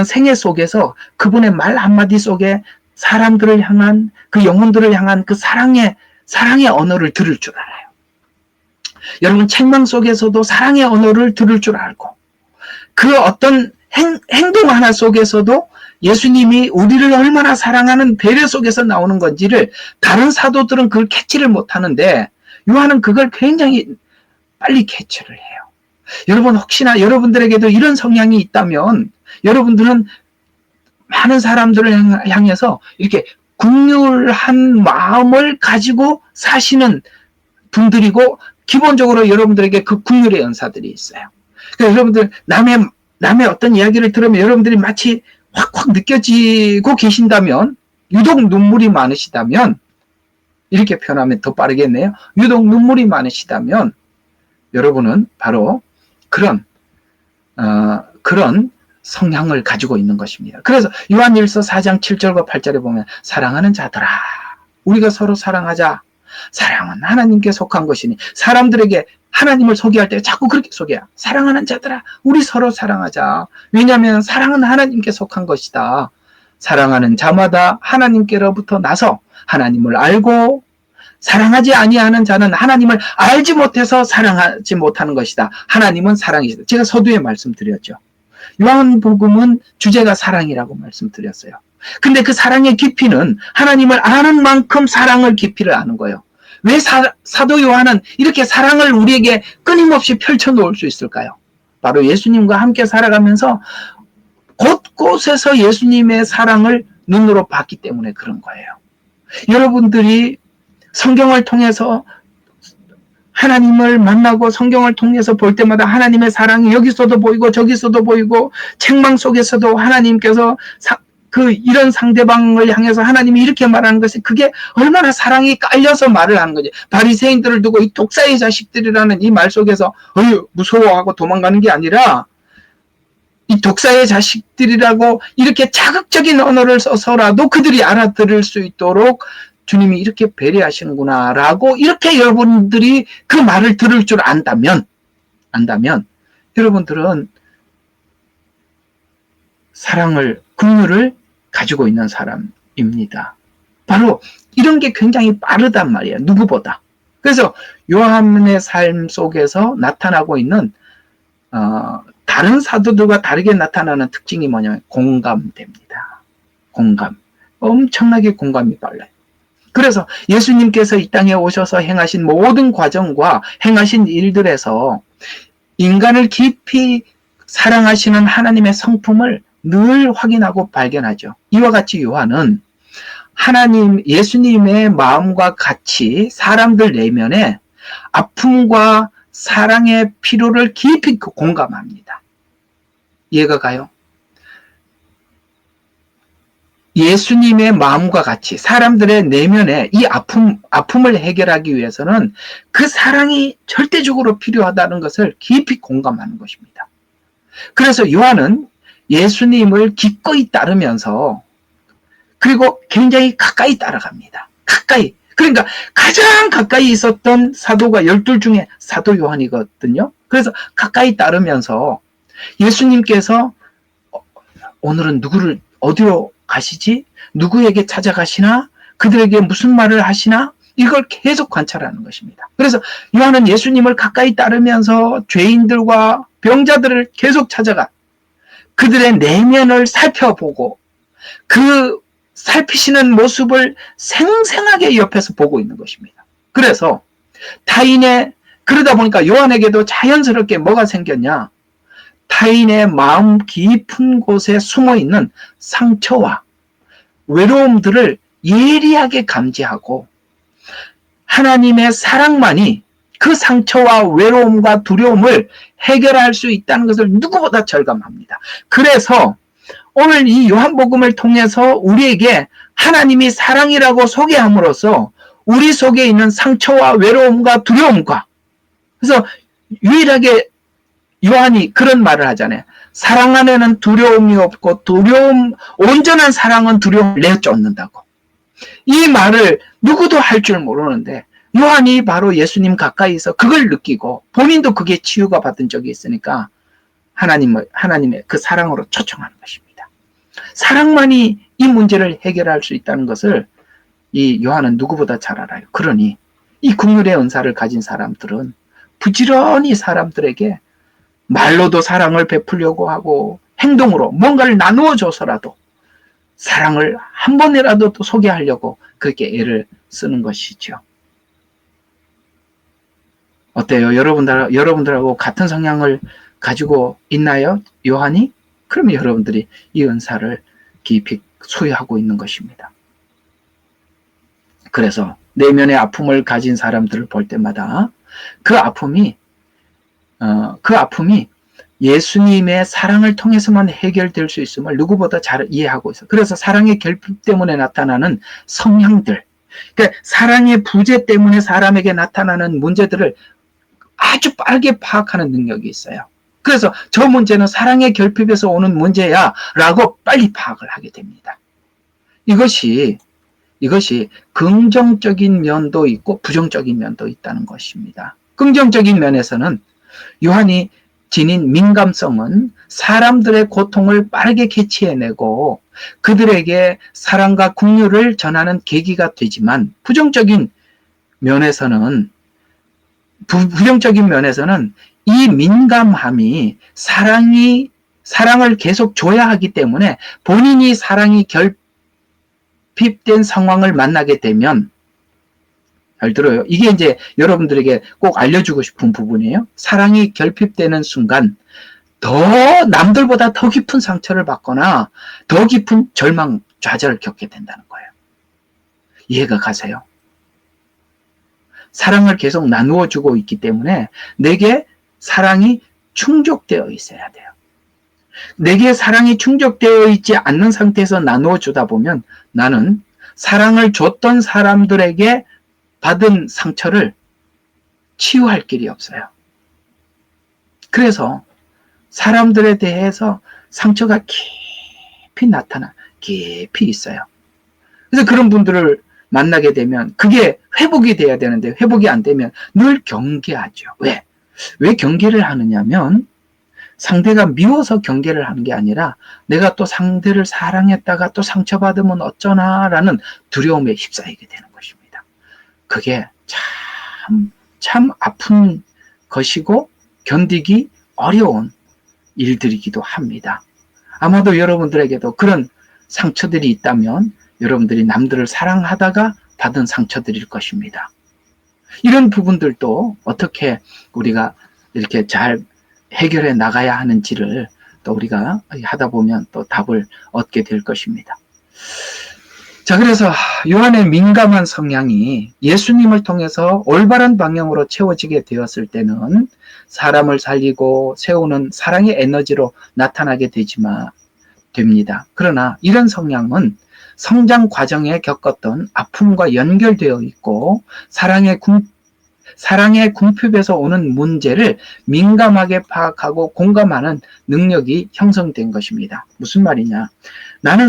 생애 속에서 그분의 말 한마디 속에 사람들을 향한 그 영혼들을 향한 그 사랑의 언어를 들을 줄 알아요. 여러분 책망 속에서도 사랑의 언어를 들을 줄 알고 그 어떤 행동 하나 속에서도 예수님이 우리를 얼마나 사랑하는 배려 속에서 나오는 건지를 다른 사도들은 그걸 캐치를 못하는데 요한은 그걸 굉장히 빨리 캐치를 해요. 여러분 혹시나 여러분들에게도 이런 성향이 있다면 여러분들은 많은 사람들을 향해서 이렇게 긍휼한 마음을 가지고 사시는 분들이고 기본적으로 여러분들에게 그 긍휼의 은사들이 있어요. 그러니까 여러분들 남의 어떤 이야기를 들으면 여러분들이 마치 확확 느껴지고 계신다면 유독 눈물이 많으시다면 이렇게 표현하면 더 빠르겠네요. 유독 눈물이 많으시다면 여러분은 바로 그런 성향을 가지고 있는 것입니다. 그래서 요한일서 4장 7절과 8절에 보면 사랑하는 자들아 우리가 서로 사랑하자. 사랑은 하나님께 속한 것이니 사람들에게 하나님을 소개할 때 자꾸 그렇게 소개해요. 사랑하는 자들아 우리 서로 사랑하자. 왜냐하면 사랑은 하나님께 속한 것이다. 사랑하는 자마다 하나님께로부터 나서 하나님을 알고 사랑하지 아니하는 자는 하나님을 알지 못해서 사랑하지 못하는 것이다. 하나님은 사랑이시다. 제가 서두에 말씀드렸죠. 요한복음은 주제가 사랑이라고 말씀드렸어요. 근데 그 사랑의 깊이는 하나님을 아는 만큼 사랑을 깊이를 아는 거예요. 왜 사도 요한은 이렇게 사랑을 우리에게 끊임없이 펼쳐놓을 수 있을까요? 바로 예수님과 함께 살아가면서 곳곳에서 예수님의 사랑을 눈으로 봤기 때문에 그런 거예요. 여러분들이 성경을 통해서 하나님을 만나고 성경을 통해서 볼 때마다 하나님의 사랑이 여기서도 보이고 저기서도 보이고 책망 속에서도 하나님께서 이런 상대방을 향해서 하나님이 이렇게 말하는 것이 그게 얼마나 사랑이 깔려서 말을 하는 거지. 바리새인들을 두고 이 독사의 자식들이라는 이 말 속에서 무서워하고 도망가는 게 아니라 이 독사의 자식들이라고 이렇게 자극적인 언어를 써서라도 그들이 알아들을 수 있도록 주님이 이렇게 배려하시는구나라고 이렇게 여러분들이 그 말을 들을 줄 안다면 여러분들은 사랑을, 긍휼을 가지고 있는 사람입니다. 바로 이런 게 굉장히 빠르단 말이에요. 누구보다. 그래서 요한의 삶 속에서 나타나고 있는 다른 사도들과 다르게 나타나는 특징이 뭐냐면 공감됩니다. 공감. 엄청나게 공감이 빨라요. 그래서 예수님께서 이 땅에 오셔서 행하신 모든 과정과 행하신 일들에서 인간을 깊이 사랑하시는 하나님의 성품을 늘 확인하고 발견하죠. 이와 같이 요한은 예수님의 마음과 같이 사람들 내면에 아픔과 사랑의 필요를 깊이 공감합니다. 이해가 가요? 예수님의 마음과 같이 사람들의 내면에 이 아픔을 해결하기 위해서는 그 사랑이 절대적으로 필요하다는 것을 깊이 공감하는 것입니다. 그래서 요한은 예수님을 기꺼이 따르면서 그리고 굉장히 가까이 따라갑니다. 가까이. 그러니까 가장 가까이 있었던 사도가 12 중에 사도 요한이거든요. 그래서 가까이 따르면서 예수님께서 오늘은 누구를 어디로 가시지? 누구에게 찾아가시나? 그들에게 무슨 말을 하시나? 이걸 계속 관찰하는 것입니다. 그래서 요한은 예수님을 가까이 따르면서 죄인들과 병자들을 계속 찾아가 그들의 내면을 살펴보고 그 살피시는 모습을 생생하게 옆에서 보고 있는 것입니다. 그래서 그러다 보니까 요한에게도 자연스럽게 뭐가 생겼냐? 타인의 마음 깊은 곳에 숨어있는 상처와 외로움들을 예리하게 감지하고 하나님의 사랑만이 그 상처와 외로움과 두려움을 해결할 수 있다는 것을 누구보다 절감합니다. 그래서 오늘 이 요한복음을 통해서 우리에게 하나님이 사랑이라고 소개함으로써 우리 속에 있는 상처와 외로움과 두려움과 그래서 유일하게 요한이 그런 말을 하잖아요. 사랑 안에는 두려움이 없고 온전한 사랑은 두려움을 내쫓는다고. 이 말을 누구도 할 줄 모르는데 요한이 바로 예수님 가까이서 그걸 느끼고 본인도 그게 치유가 받은 적이 있으니까 하나님의 그 사랑으로 초청하는 것입니다. 사랑만이 이 문제를 해결할 수 있다는 것을 이 요한은 누구보다 잘 알아요. 그러니 이 긍휼의 은사를 가진 사람들은 부지런히 사람들에게 말로도 사랑을 베풀려고 하고 행동으로 뭔가를 나누어 줘서라도 사랑을 한 번이라도 또 소개하려고 그렇게 애를 쓰는 것이죠. 어때요? 여러분들하고 같은 성향을 가지고 있나요? 요한이? 그러면 여러분들이 이 은사를 깊이 소유하고 있는 것입니다. 그래서 내면의 아픔을 가진 사람들을 볼 때마다 그 아픔이 예수님의 사랑을 통해서만 해결될 수 있음을 누구보다 잘 이해하고 있어요. 그래서 사랑의 결핍 때문에 나타나는 성향들, 그러니까 사랑의 부재 때문에 사람에게 나타나는 문제들을 아주 빠르게 파악하는 능력이 있어요. 그래서 저 문제는 사랑의 결핍에서 오는 문제야 라고 빨리 파악을 하게 됩니다. 이것이 긍정적인 면도 있고 부정적인 면도 있다는 것입니다. 긍정적인 면에서는 요한이 지닌 민감성은 사람들의 고통을 빠르게 캐치해내고 그들에게 사랑과 긍휼을 전하는 계기가 되지만 부정적인 면에서는 이 민감함이 사랑을 계속 줘야 하기 때문에 본인이 사랑이 결핍된 상황을 만나게 되면, 잘 들어요. 이게 이제 여러분들에게 꼭 알려주고 싶은 부분이에요. 사랑이 결핍되는 순간 남들보다 더 깊은 상처를 받거나 더 깊은 절망, 좌절을 겪게 된다는 거예요. 이해가 가세요? 사랑을 계속 나누어 주고 있기 때문에 내게 사랑이 충족되어 있어야 돼요. 내게 사랑이 충족되어 있지 않는 상태에서 나누어 주다 보면 나는 사랑을 줬던 사람들에게 받은 상처를 치유할 길이 없어요. 그래서 사람들에 대해서 상처가 깊이 있어요. 그래서 그런 분들을 만나게 되면 그게 회복이 돼야 되는데 회복이 안 되면 늘 경계하죠. 왜 경계를 하느냐면 상대가 미워서 경계를 하는 게 아니라 내가 또 상대를 사랑했다가 또 상처받으면 어쩌나라는 두려움에 휩싸이게 되는 것입니다. 그게 참 아픈 것이고 견디기 어려운 일들이기도 합니다. 아마도 여러분들에게도 그런 상처들이 있다면 여러분들이 남들을 사랑하다가 받은 상처들일 것입니다. 이런 부분들도 어떻게 우리가 이렇게 잘 해결해 나가야 하는지를 또 우리가 하다 보면 또 답을 얻게 될 것입니다. 자, 그래서 요한의 민감한 성향이 예수님을 통해서 올바른 방향으로 채워지게 되었을 때는 사람을 살리고 세우는 사랑의 에너지로 나타나게 됩니다. 그러나 이런 성향은 성장 과정에 겪었던 아픔과 연결되어 있고 사랑의 궁핍에서 오는 문제를 민감하게 파악하고 공감하는 능력이 형성된 것입니다. 무슨 말이냐? 나는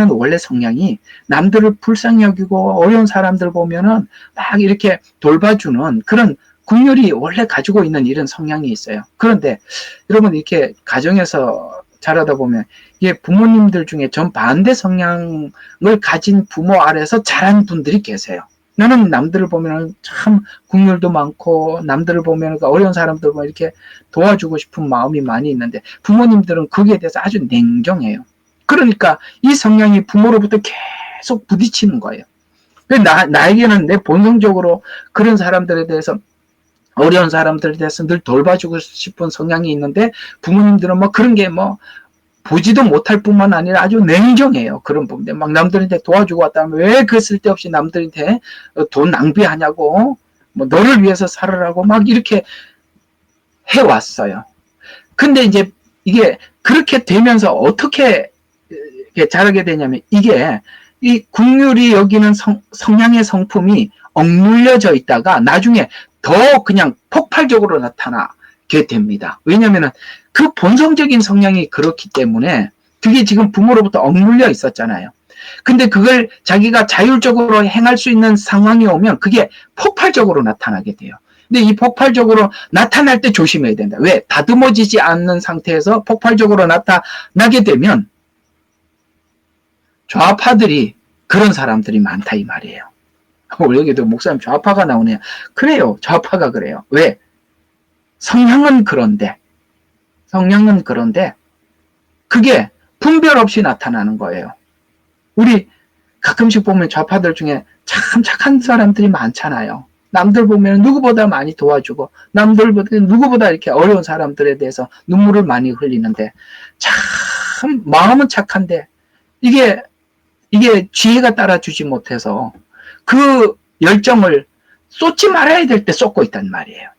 원래 성향이 남들을 불쌍히 여기고 어려운 사람들 보면은 막 이렇게 돌봐주는 그런 긍휼이 원래 가지고 있는 이런 성향이 있어요. 그런데 여러분 이렇게 가정에서 자라다 보면 이게 부모님들 중에 정반대 성향을 가진 부모 아래서 자란 분들이 계세요. 나는 남들을 보면 참 긍휼도 많고 남들을 보면 어려운 사람들 보면 이렇게 도와주고 싶은 마음이 많이 있는데 부모님들은 거기에 대해서 아주 냉정해요. 그러니까 이 성향이 부모로부터 계속 부딪히는 거예요. 나에게는 내 본성적으로 그런 사람들에 대해서 어려운 사람들에 대해서 늘 돌봐주고 싶은 성향이 있는데 부모님들은 그런 게 보지도 못할 뿐만 아니라 아주 냉정해요. 그런 부분인데 막 남들한테 도와주고 왔다면 왜 그 쓸데없이 남들한테 돈 낭비하냐고 너를 위해서 살으라고 막 이렇게 해왔어요. 근데 이제 이게 그렇게 되면서 어떻게 자라게 되냐면 이게 이 긍휼이 여기는 성향의 성품이 억눌려져 있다가 나중에 더 그냥 폭발적으로 나타나게 됩니다. 왜냐하면 그 본성적인 성향이 그렇기 때문에 그게 지금 부모로부터 억눌려 있었잖아요. 근데 그걸 자기가 자율적으로 행할 수 있는 상황이 오면 그게 폭발적으로 나타나게 돼요. 근데 이 폭발적으로 나타날 때 조심해야 된다. 왜? 다듬어지지 않는 상태에서 폭발적으로 나타나게 되면 좌파들이 그런 사람들이 많다 이 말이에요. 여기도 목사님 좌파가 나오네요. 그래요. 좌파가 그래요. 왜? 성향은 그런데 그게 분별 없이 나타나는 거예요. 우리 가끔씩 보면 좌파들 중에 참 착한 사람들이 많잖아요. 남들 보면 누구보다 많이 도와주고 누구보다 이렇게 어려운 사람들에 대해서 눈물을 많이 흘리는데 참 마음은 착한데 이게 지혜가 따라주지 못해서 그 열정을 쏟지 말아야 될 때 쏟고 있단 말이에요.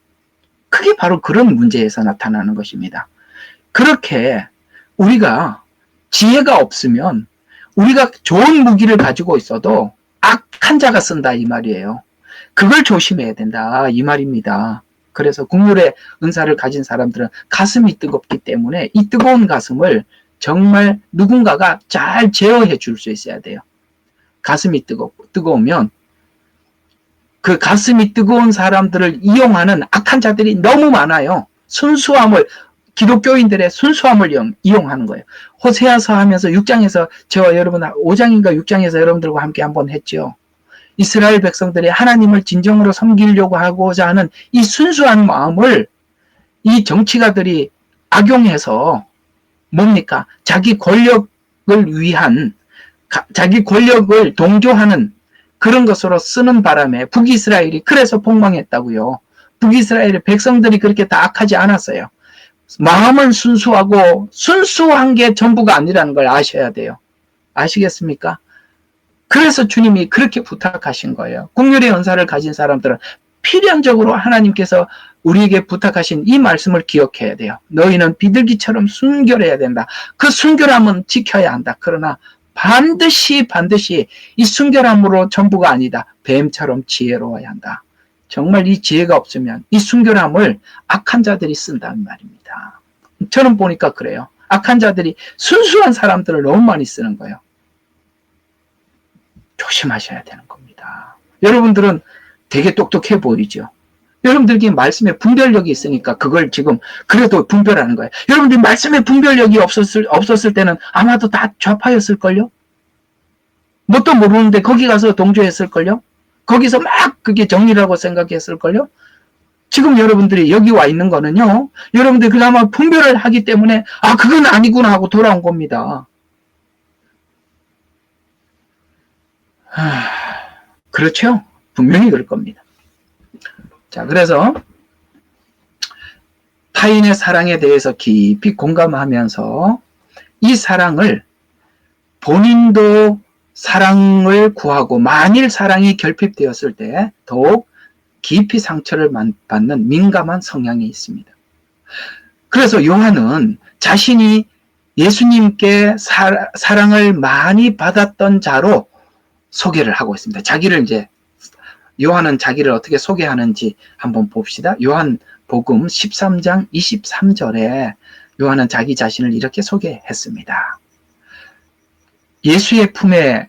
그게 바로 그런 문제에서 나타나는 것입니다. 그렇게 우리가 지혜가 없으면 우리가 좋은 무기를 가지고 있어도 악한 자가 쓴다 이 말이에요. 그걸 조심해야 된다 이 말입니다. 그래서 국률의 은사를 가진 사람들은 가슴이 뜨겁기 때문에 이 뜨거운 가슴을 정말 누군가가 잘 제어해 줄 수 있어야 돼요. 가슴이 뜨거우면 그 가슴이 뜨거운 사람들을 이용하는 악한 자들이 너무 많아요. 순수함을, 기독교인들의 순수함을 이용하는 거예요. 호세아서 하면서 6장에서 저와 여러분 5장인가 6장에서 여러분들과 함께 한번 했죠. 이스라엘 백성들이 하나님을 진정으로 섬기려고 하고자 하는 이 순수한 마음을 이 정치가들이 악용해서 뭡니까? 자기 권력을 위한, 자기 권력을 동조하는 그런 것으로 쓰는 바람에 북이스라엘이 그래서 폭망했다고요. 북이스라엘의 백성들이 그렇게 다 악하지 않았어요. 마음은 순수하고 순수한 게 전부가 아니라는 걸 아셔야 돼요. 아시겠습니까? 그래서 주님이 그렇게 부탁하신 거예요. 국률의 은사를 가진 사람들은 필연적으로 하나님께서 우리에게 부탁하신 이 말씀을 기억해야 돼요. 너희는 비둘기처럼 순결해야 된다. 그 순결함은 지켜야 한다. 그러나 반드시 이 순결함으로 전부가 아니다. 뱀처럼 지혜로워야 한다. 정말 이 지혜가 없으면 이 순결함을 악한 자들이 쓴다는 말입니다. 저는 보니까 그래요. 악한 자들이 순수한 사람들을 너무 많이 쓰는 거예요. 조심하셔야 되는 겁니다. 여러분들은 되게 똑똑해 보이죠. 여러분들이 말씀에 분별력이 있으니까 그걸 지금 그래도 분별하는 거예요. 여러분들이 말씀에 분별력이 없었을 때는 아마도 다 좌파였을걸요? 뭣도 모르는데 거기 가서 동조했을걸요? 거기서 막 그게 정리라고 생각했을걸요? 지금 여러분들이 여기 와 있는 거는요, 여러분들이 그나마 분별을 하기 때문에 아 그건 아니구나 하고 돌아온 겁니다. 그렇죠? 분명히 그럴 겁니다. 자, 그래서 타인의 사랑에 대해서 깊이 공감하면서 이 사랑을 본인도 사랑을 구하고 만일 사랑이 결핍되었을 때 더욱 깊이 상처를 받는 민감한 성향이 있습니다. 그래서 요한은 자신이 예수님께 사랑을 많이 받았던 자로 소개를 하고 있습니다. 자기를 이제 요한은 자기를 어떻게 소개하는지 한번 봅시다. 요한복음 13장 23절에 요한은 자기 자신을 이렇게 소개했습니다. 예수의 품에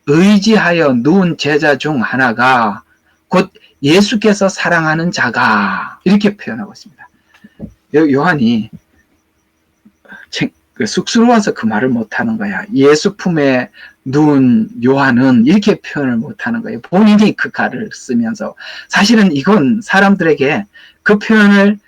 의지하여 누운 제자 중 하나가 곧 예수께서 사랑하는 자가 이렇게 표현하고 있습니다. 요한이 쑥스러워서 그 말을 못하는 거야. 예수 품에 누운 요한은 이렇게 표현을 못하는 거예요. 본인이 그 가를 쓰면서. 사실은 이건 사람들에게 그 표현을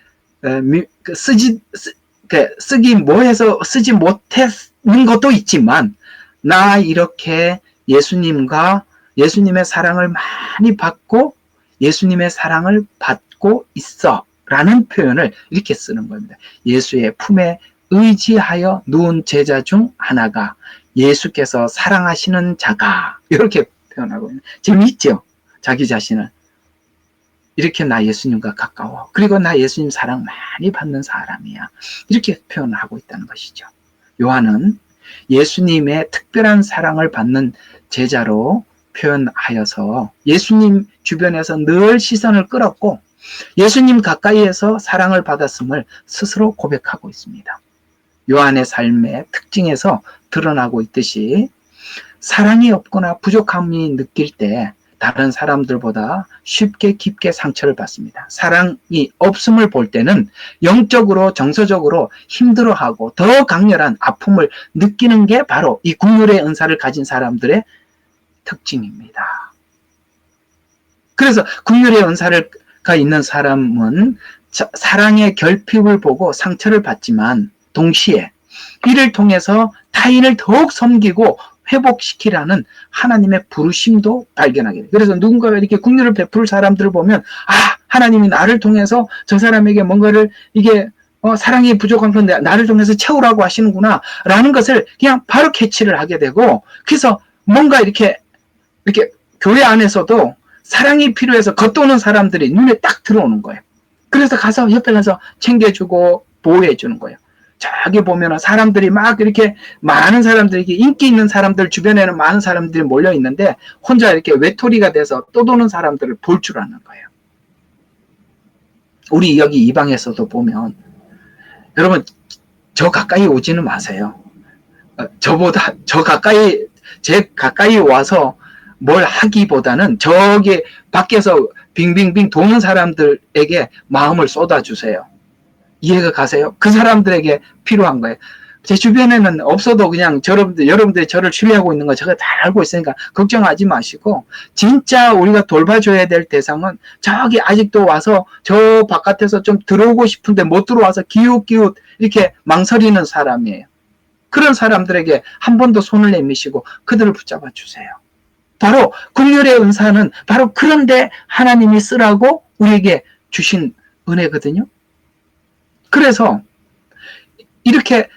쓰기 뭐해서 쓰지 못했는 것도 있지만 나 이렇게 예수님의 사랑을 많이 받고 예수님의 사랑을 받고 있어 라는 표현을 이렇게 쓰는 겁니다. 예수의 품에 의지하여 누운 제자 중 하나가 예수께서 사랑하시는 자가 이렇게 표현하고 있는. 재미있죠? 자기 자신을 이렇게 나 예수님과 가까워. 그리고 나 예수님 사랑 많이 받는 사람이야. 이렇게 표현을 하고 있다는 것이죠. 요한은 예수님의 특별한 사랑을 받는 제자로 표현하여서 예수님 주변에서 늘 시선을 끌었고 예수님 가까이에서 사랑을 받았음을 스스로 고백하고 있습니다. 요한의 삶의 특징에서 드러나고 있듯이 사랑이 없거나 부족함이 느낄 때 다른 사람들보다 쉽게 깊게 상처를 받습니다. 사랑이 없음을 볼 때는 영적으로 정서적으로 힘들어하고 더 강렬한 아픔을 느끼는 게 바로 이 국률의 은사를 가진 사람들의 특징입니다. 그래서 국률의 은사가 있는 사람은 사랑의 결핍을 보고 상처를 받지만 동시에 이를 통해서 타인을 더욱 섬기고 회복시키라는 하나님의 부르심도 발견하게 돼요. 그래서 누군가가 이렇게 국률을 베풀 사람들을 보면 아 하나님이 나를 통해서 저 사람에게 뭔가를 이게 사랑이 부족한 건데 나를 통해서 채우라고 하시는구나 라는 것을 그냥 바로 캐치를 하게 되고 그래서 뭔가 이렇게 교회 안에서도 사랑이 필요해서 겉도는 사람들이 눈에 딱 들어오는 거예요. 그래서 가서 옆에 가서 챙겨주고 보호해 주는 거예요. 저기 보면은 사람들이 막 이렇게 많은 사람들이 인기 있는 사람들 주변에는 많은 사람들이 몰려 있는데 혼자 이렇게 외톨이가 돼서 떠도는 사람들을 볼 줄 아는 거예요. 우리 여기 이방에서도 보면, 여러분, 저 가까이 오지는 마세요. 제 가까이 와서 뭘 하기보다는 저기 밖에서 빙빙빙 도는 사람들에게 마음을 쏟아주세요. 이해가 가세요? 그 사람들에게 필요한 거예요. 제 주변에는 없어도 그냥 여러분들이 저를 신뢰하고 있는 거 제가 다 알고 있으니까 걱정하지 마시고, 진짜 우리가 돌봐줘야 될 대상은 저기 아직도 와서 저 바깥에서 좀 들어오고 싶은데 못 들어와서 기웃기웃 이렇게 망설이는 사람이에요. 그런 사람들에게 한 번 더 손을 내미시고 그들을 붙잡아 주세요. 바로 긍휼의 은사는 바로 그런데 하나님이 쓰라고 우리에게 주신 은혜거든요. 그래서 이렇게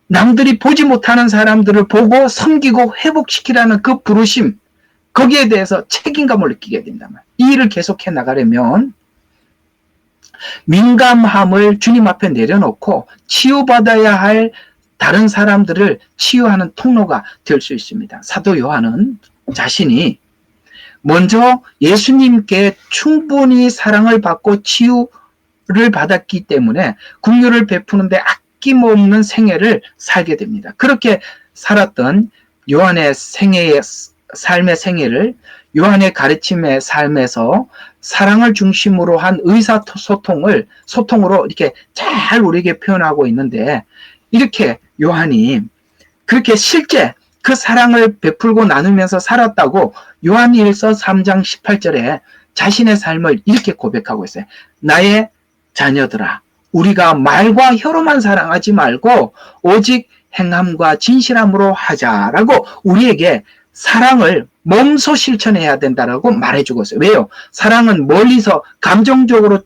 남들이 보지 못하는 사람들을 보고 섬기고 회복시키라는 그 부르심, 거기에 대해서 책임감을 느끼게 된단 말이에요. 이 일을 계속해 나가려면 민감함을 주님 앞에 내려놓고 치유받아야 할 다른 사람들을 치유하는 통로가 될 수 있습니다. 사도 요한은 자신이 먼저 예수님께 충분히 사랑을 받고 치유를 받았기 때문에 긍휼을 베푸는데 아낌없는 생애를 살게 됩니다. 그렇게 살았던 요한의 삶의 생애를 요한의 가르침의 삶에서 사랑을 중심으로 한 소통으로 이렇게 잘 우리에게 표현하고 있는데, 이렇게 요한이 그렇게 실제 그 사랑을 베풀고 나누면서 살았다고 요한일서 3장 18절에 자신의 삶을 이렇게 고백하고 있어요. 나의 자녀들아, 우리가 말과 혀로만 사랑하지 말고 오직 행함과 진실함으로 하자라고 우리에게 사랑을 몸소 실천해야 된다라고 말해주고 있어요. 왜요? 사랑은 멀리서 감정으로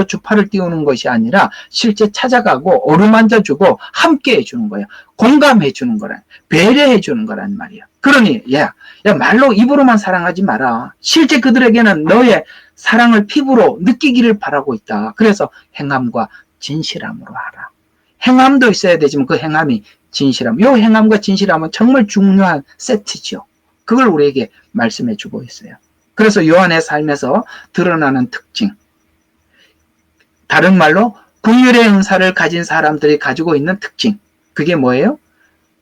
주파를 띄우는 것이 아니라 실제 찾아가고 어루만져주고 함께 해주는 거예요. 공감해주는 거란, 배려해주는 거란 말이에요. 그러니 야 말로 입으로만 사랑하지 마라. 실제 그들에게는 너의 사랑을 피부로 느끼기를 바라고 있다. 그래서 행함과 진실함으로 하라. 행함도 있어야 되지만 그 행함이 진실함. 이 행함과 진실함은 정말 중요한 세트죠. 그걸 우리에게 말씀해 주고 있어요. 그래서 요한의 삶에서 드러나는 특징, 다른 말로 긍휼의 은사를 가진 사람들이 가지고 있는 특징, 그게 뭐예요?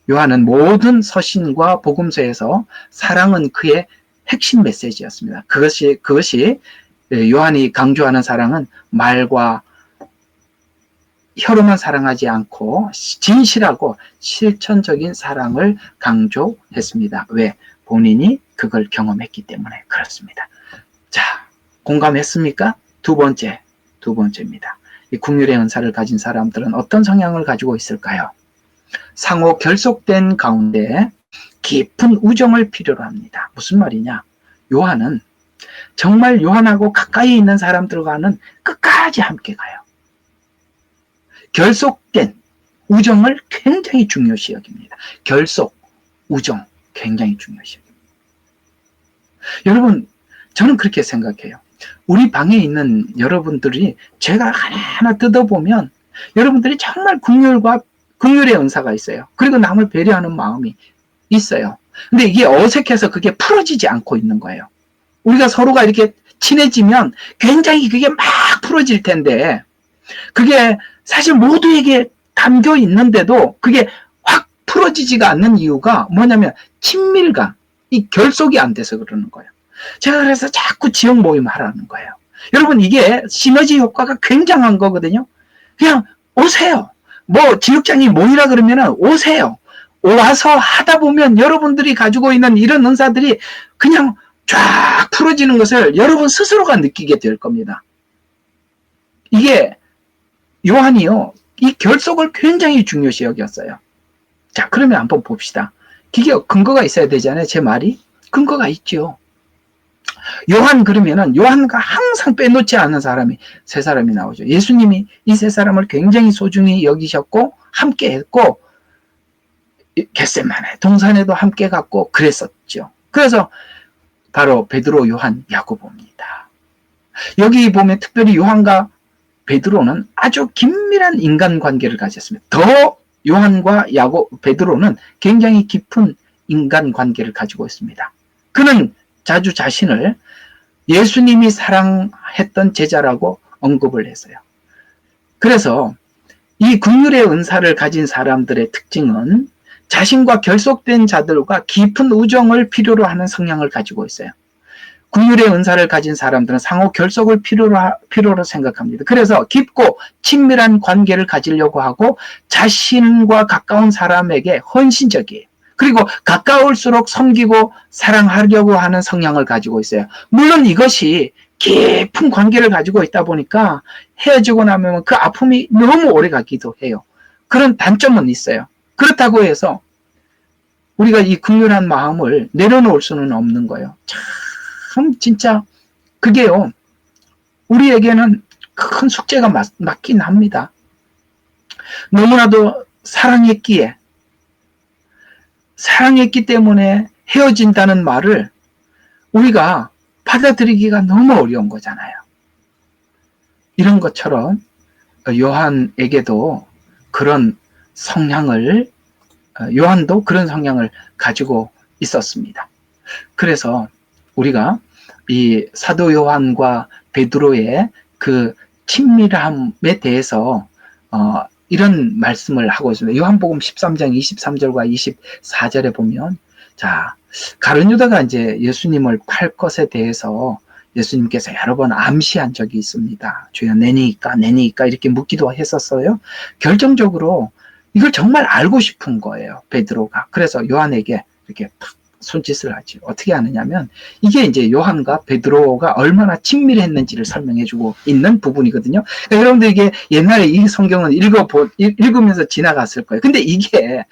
요한은 모든 서신과 복음서에서 사랑은 그의 핵심 메시지였습니다. 그것이 요한이 강조하는 사랑은 말과 혀로만 사랑하지 않고 진실하고 실천적인 사랑을 강조했습니다. 왜? 본인이 그걸 경험했기 때문에 그렇습니다. 자, 공감했습니까? 두 번째입니다. 이 긍휼의 은사를 가진 사람들은 어떤 성향을 가지고 있을까요? 상호 결속된 가운데 깊은 우정을 필요로 합니다. 무슨 말이냐? 요한은 정말 요한하고 가까이 있는 사람들과는 끝까지 함께 가요. 결속된 우정을 굉장히 중요시 여깁니다. 결속, 우정 굉장히 중요시 여깁니다. 여러분, 저는 그렇게 생각해요. 우리 방에 있는 여러분들이 제가 하나하나 뜯어보면 여러분들이 정말 긍휼의 은사가 있어요. 그리고 남을 배려하는 마음이 있어요. 근데 이게 어색해서 그게 풀어지지 않고 있는 거예요. 우리가 서로가 이렇게 친해지면 굉장히 그게 막 풀어질 텐데, 그게 사실 모두에게 담겨 있는데도 그게 확 풀어지지가 않는 이유가 뭐냐면 친밀감, 이 결속이 안 돼서 그러는 거예요. 제가 그래서 자꾸 지역 모임 하라는 거예요. 여러분, 이게 시너지 효과가 굉장한 거거든요. 그냥 오세요. 뭐 지역장이 모이라 그러면 오세요. 와서 하다 보면 여러분들이 가지고 있는 이런 은사들이 그냥 쫙 풀어지는 것을 여러분 스스로가 느끼게 될 겁니다. 이게 요한이요, 이 결속을 굉장히 중요시 여겼어요. 자, 그러면 한번 봅시다. 근거가 있어야 되잖아요. 제 말이 근거가 있죠. 그러면은 요한과 항상 빼놓지 않은 사람이 세 사람이 나오죠. 예수님이 이 세 사람을 굉장히 소중히 여기셨고 함께 했고, 겟세마네 동산에도 함께 갔고 그랬었죠. 그래서 바로 베드로, 요한, 야고보입니다. 여기 보면 특별히 요한과 베드로는 아주 긴밀한 인간관계를 가졌습니다. 더 요한과 베드로는 굉장히 깊은 인간관계를 가지고 있습니다. 그는 자주 자신을 예수님이 했던 제자라고 언급을 했어요. 그래서 이 긍휼의 은사를 가진 사람들의 특징은 자신과 결속된 자들과 깊은 우정을 필요로 하는 성향을 가지고 있어요. 긍휼의 은사를 가진 사람들은 상호 결속을 필요로 생각합니다. 그래서 깊고 친밀한 관계를 가지려고 하고 자신과 가까운 사람에게 헌신적이에요. 그리고 가까울수록 섬기고 사랑하려고 하는 성향을 가지고 있어요. 물론 이것이 깊은 관계를 가지고 있다 보니까 헤어지고 나면 그 아픔이 너무 오래 가기도 해요. 그런 단점은 있어요. 그렇다고 해서 우리가 이 긍휼한 마음을 내려놓을 수는 없는 거예요. 참 진짜 그게요, 우리에게는 큰 숙제가 맞긴 합니다. 너무나도 사랑했기 때문에 헤어진다는 말을 우리가 받아들이기가 너무 어려운 거잖아요. 이런 것처럼 요한도 그런 성향을 가지고 있었습니다. 그래서 우리가 이 사도 요한과 베드로의 그 친밀함에 대해서 이런 말씀을 하고 있습니다. 요한복음 13장 23절과 24절에 보면, 자, 가룟 유다가 이제 예수님을 팔 것에 대해서 예수님께서 여러 번 암시한 적이 있습니다. 주여 내니까 이렇게 묻기도 했었어요. 결정적으로 이걸 정말 알고 싶은 거예요, 베드로가. 그래서 요한에게 이렇게 탁 손짓을 하죠. 어떻게 하느냐면, 이게 이제 요한과 베드로가 얼마나 친밀했는지를 설명해주고 있는 부분이거든요. 그러니까 여러분들 이게 옛날에 이 성경은 읽으면서 지나갔을 거예요. 근데 이게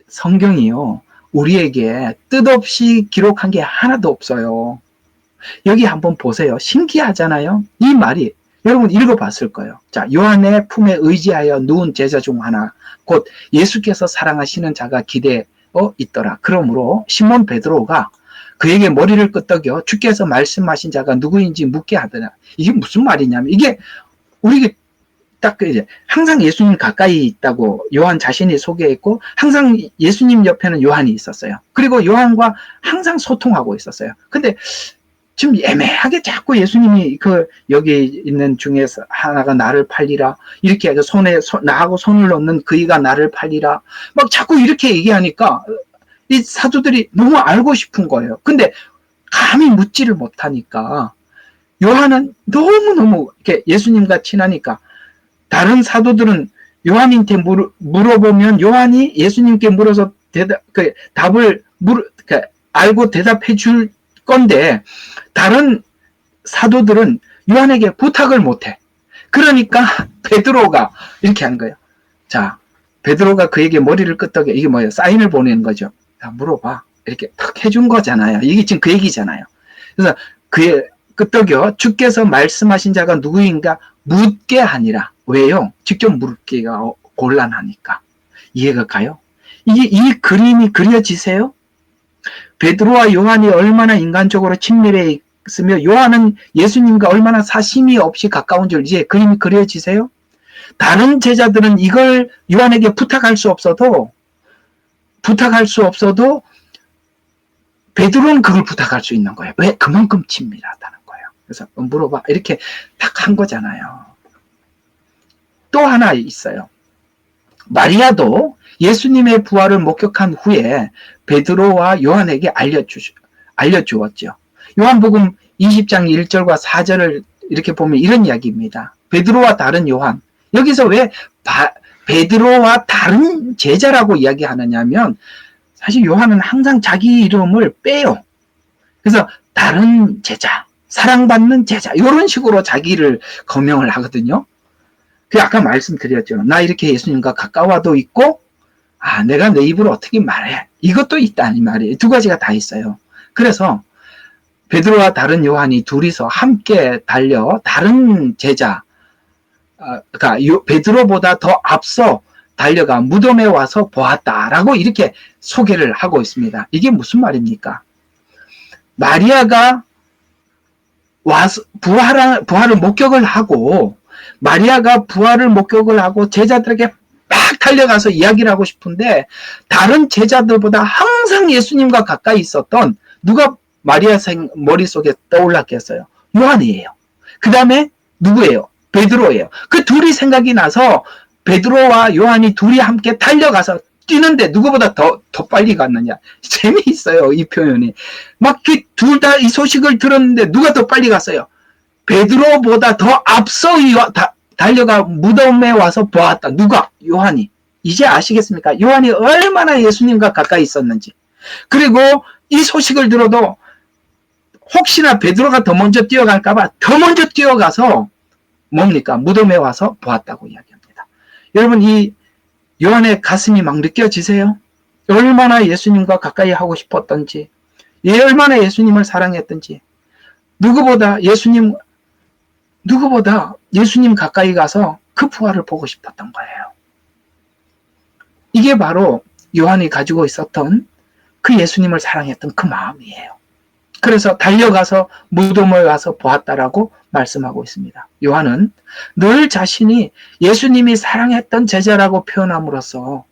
성경이요, 우리에게 뜻없이 기록한 게 하나도 없어요. 여기 한번 보세요. 신기하잖아요. 이 말이 여러분 읽어봤을 거예요. 자, 요한의 품에 의지하여 누운 제자 중 하나, 곧 예수께서 사랑하시는 자가 기대어 있더라. 그러므로 시몬 베드로가 그에게 머리를 끄덕여 주께서 말씀하신 자가 누구인지 묻게 하더라. 이게 무슨 말이냐면, 이게 우리 딱 이제 항상 예수님 가까이 있다고 요한 자신이 소개했고, 항상 예수님 옆에는 요한이 있었어요. 그리고 요한과 항상 소통하고 있었어요. 근데 지금 애매하게 자꾸 예수님이 여기 있는 중에서 하나가 나를 팔리라, 이렇게 해서 나하고 손을 놓는 그이가 나를 팔리라, 막 자꾸 이렇게 얘기하니까 이 사도들이 너무 알고 싶은 거예요. 근데 감히 묻지를 못하니까 요한은 너무너무 이렇게 예수님과 친하니까 다른 사도들은 요한한테 물어보면 요한이 예수님께 물어서 답을 알고 대답해 줄 건데, 다른 사도들은 요한에게 부탁을 못해. 그러니까 베드로가 이렇게 한 거예요. 자, 베드로가 그에게 머리를 끄덕여, 이게 뭐예요? 사인을 보내는 거죠. 자, 물어봐. 이렇게 탁 해준 거잖아요. 이게 지금 그 얘기잖아요. 그래서 그의 끄덕여 주께서 말씀하신 자가 누구인가 묻게 하니라. 왜요? 직접 물기가 곤란하니까. 이해가 가요? 이 그림이 그려지세요? 베드로와 요한이 얼마나 인간적으로 친밀해 있으며 요한은 예수님과 얼마나 사심이 없이 가까운 줄 이제 그림이 그려지세요? 다른 제자들은 이걸 요한에게 부탁할 수 없어도 베드로는 그걸 부탁할 수 있는 거예요. 왜? 그만큼 친밀하다는 거예요. 그래서 물어봐. 이렇게 딱 한 거잖아요. 또 하나 있어요. 마리아도 예수님의 부활을 목격한 후에 베드로와 요한에게 알려주었죠. 요한복음 20장 1절과 4절을 이렇게 보면 이런 이야기입니다. 베드로와 다른 요한. 여기서 왜 베드로와 다른 제자라고 이야기하느냐면, 사실 요한은 항상 자기 이름을 빼요. 그래서 다른 제자, 사랑받는 제자, 이런 식으로 자기를 거명을 하거든요. 아까 말씀드렸죠. 나 이렇게 예수님과 가까워도 있고, 내가 내 입으로 어떻게 말해. 이것도 있다, 이 말이에요. 두 가지가 다 있어요. 그래서 베드로와 다른 요한이 둘이서 함께 달려 다른 제자, 베드로보다 더 앞서 달려가 무덤에 와서 보았다라고 이렇게 소개를 하고 있습니다. 이게 무슨 말입니까? 마리아가 와서 부활을 목격을 하고, 마리아가 부활을 목격을 하고 제자들에게 막 달려가서 이야기를 하고 싶은데, 다른 제자들보다 항상 예수님과 가까이 있었던 누가 마리아 머릿속에 떠올랐겠어요? 요한이에요. 그 다음에 누구예요? 베드로예요. 그 둘이 생각이 나서 베드로와 요한이 둘이 함께 달려가서 뛰는데 누구보다 더 빨리 갔느냐. 재미있어요, 이 표현이. 막 둘 다 이 소식을 들었는데 누가 더 빨리 갔어요? 베드로보다 더 앞서 달려가 무덤에 와서 보았다. 누가? 요한이. 이제 아시겠습니까? 요한이 얼마나 예수님과 가까이 있었는지. 그리고 이 소식을 들어도 혹시나 베드로가 더 먼저 뛰어갈까봐 더 먼저 뛰어가서 뭡니까? 무덤에 와서 보았다고 이야기합니다. 여러분, 이 요한의 가슴이 막 느껴지세요? 얼마나 예수님과 가까이 하고 싶었던지, 얼마나 예수님을 사랑했던지, 누구보다 예수님 가까이 가서 그 부활을 보고 싶었던 거예요. 이게 바로 요한이 가지고 있었던 그 예수님을 사랑했던 그 마음이에요. 그래서 달려가서 무덤을 가서 보았다라고 말씀하고 있습니다. 요한은 늘 자신이 예수님이 사랑했던 제자라고 표현함으로써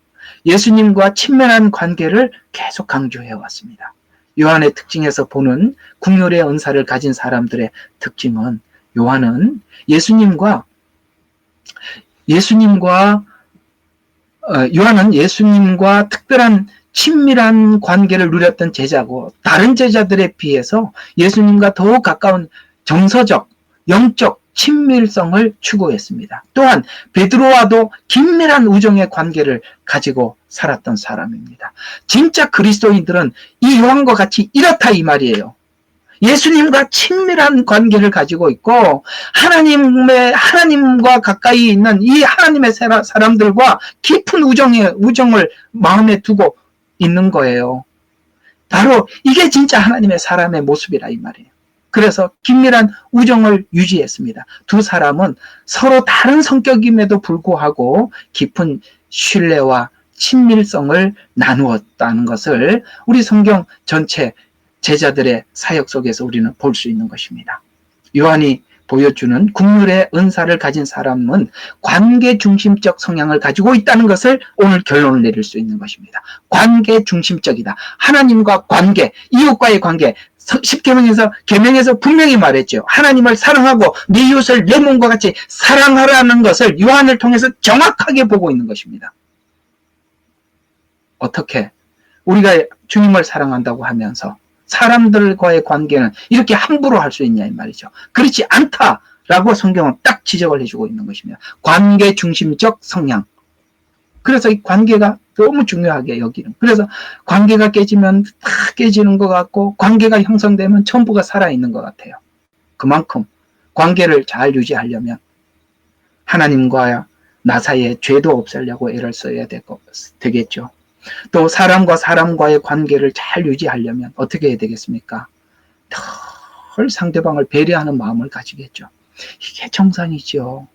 예수님과 친밀한 관계를 계속 강조해 왔습니다. 요한의 특징에서 보는 국률의 은사를 가진 사람들의 특징은 요한은 요한은 예수님과 특별한 친밀한 관계를 누렸던 제자고 다른 제자들에 비해서 예수님과 더욱 가까운 정서적, 영적 친밀성을 추구했습니다. 또한 베드로와도 긴밀한 우정의 관계를 가지고 살았던 사람입니다. 진짜 그리스도인들은 이 요한과 같이 이렇다 이 말이에요. 예수님과 친밀한 관계를 가지고 있고 하나님과 가까이 있는 이 하나님의 사람들과 깊은 우정을 마음에 두고 있는 거예요. 바로 이게 진짜 하나님의 사람의 모습이라 이 말이에요. 그래서 긴밀한 우정을 유지했습니다. 두 사람은 서로 다른 성격임에도 불구하고 깊은 신뢰와 친밀성을 나누었다는 것을 우리 성경 전체 제자들의 사역 속에서 우리는 볼 수 있는 것입니다. 요한이 보여주는 국률의 은사를 가진 사람은 관계 중심적 성향을 가지고 있다는 것을 오늘 결론을 내릴 수 있는 것입니다. 관계 중심적이다. 하나님과 관계, 이웃과의 관계, 계명에서 분명히 말했죠. 하나님을 사랑하고 네 이웃을 내 몸과 같이 사랑하라는 것을 요한을 통해서 정확하게 보고 있는 것입니다. 어떻게? 우리가 주님을 사랑한다고 하면서 사람들과의 관계는 이렇게 함부로 할 수 있냐 이 말이죠. 그렇지 않다라고 성경은 딱 지적을 해주고 있는 것입니다. 관계 중심적 성향. 그래서 이 관계가 너무 중요하게 여기는. 그래서 관계가 깨지면 다 깨지는 것 같고 관계가 형성되면 전부가 살아있는 것 같아요. 그만큼 관계를 잘 유지하려면 하나님과 나 사이에 죄도 없애려고 애를 써야 되겠죠. 또 사람과 사람과의 관계를 잘 유지하려면 어떻게 해야 되겠습니까? 늘 상대방을 배려하는 마음을 가지겠죠. 이게 정상이죠.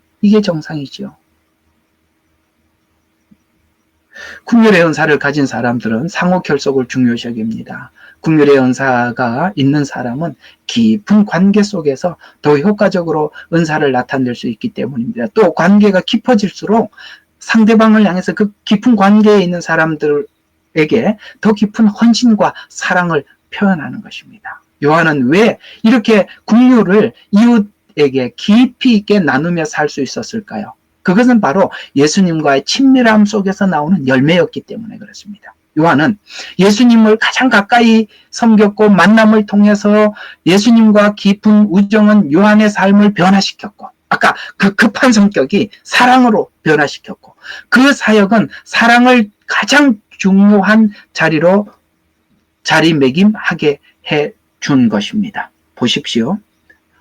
국률의 은사를 가진 사람들은 상호 결속을 중요시 여깁니다. 국률의 은사가 있는 사람은 깊은 관계 속에서 더 효과적으로 은사를 나타낼 수 있기 때문입니다. 또 관계가 깊어질수록 상대방을 향해서 그 깊은 관계에 있는 사람들에게 더 깊은 헌신과 사랑을 표현하는 것입니다. 요한은 왜 이렇게 국률을 이웃에게 깊이 있게 나누며 살 수 있었을까요? 그것은 바로 예수님과의 친밀함 속에서 나오는 열매였기 때문에 그렇습니다. 요한은 예수님을 가장 가까이 섬겼고 만남을 통해서 예수님과 깊은 우정은 요한의 삶을 변화시켰고 아까 그 급한 성격이 사랑으로 변화시켰고 그 사역은 사랑을 가장 중요한 자리매김하게 해준 것입니다. 보십시오.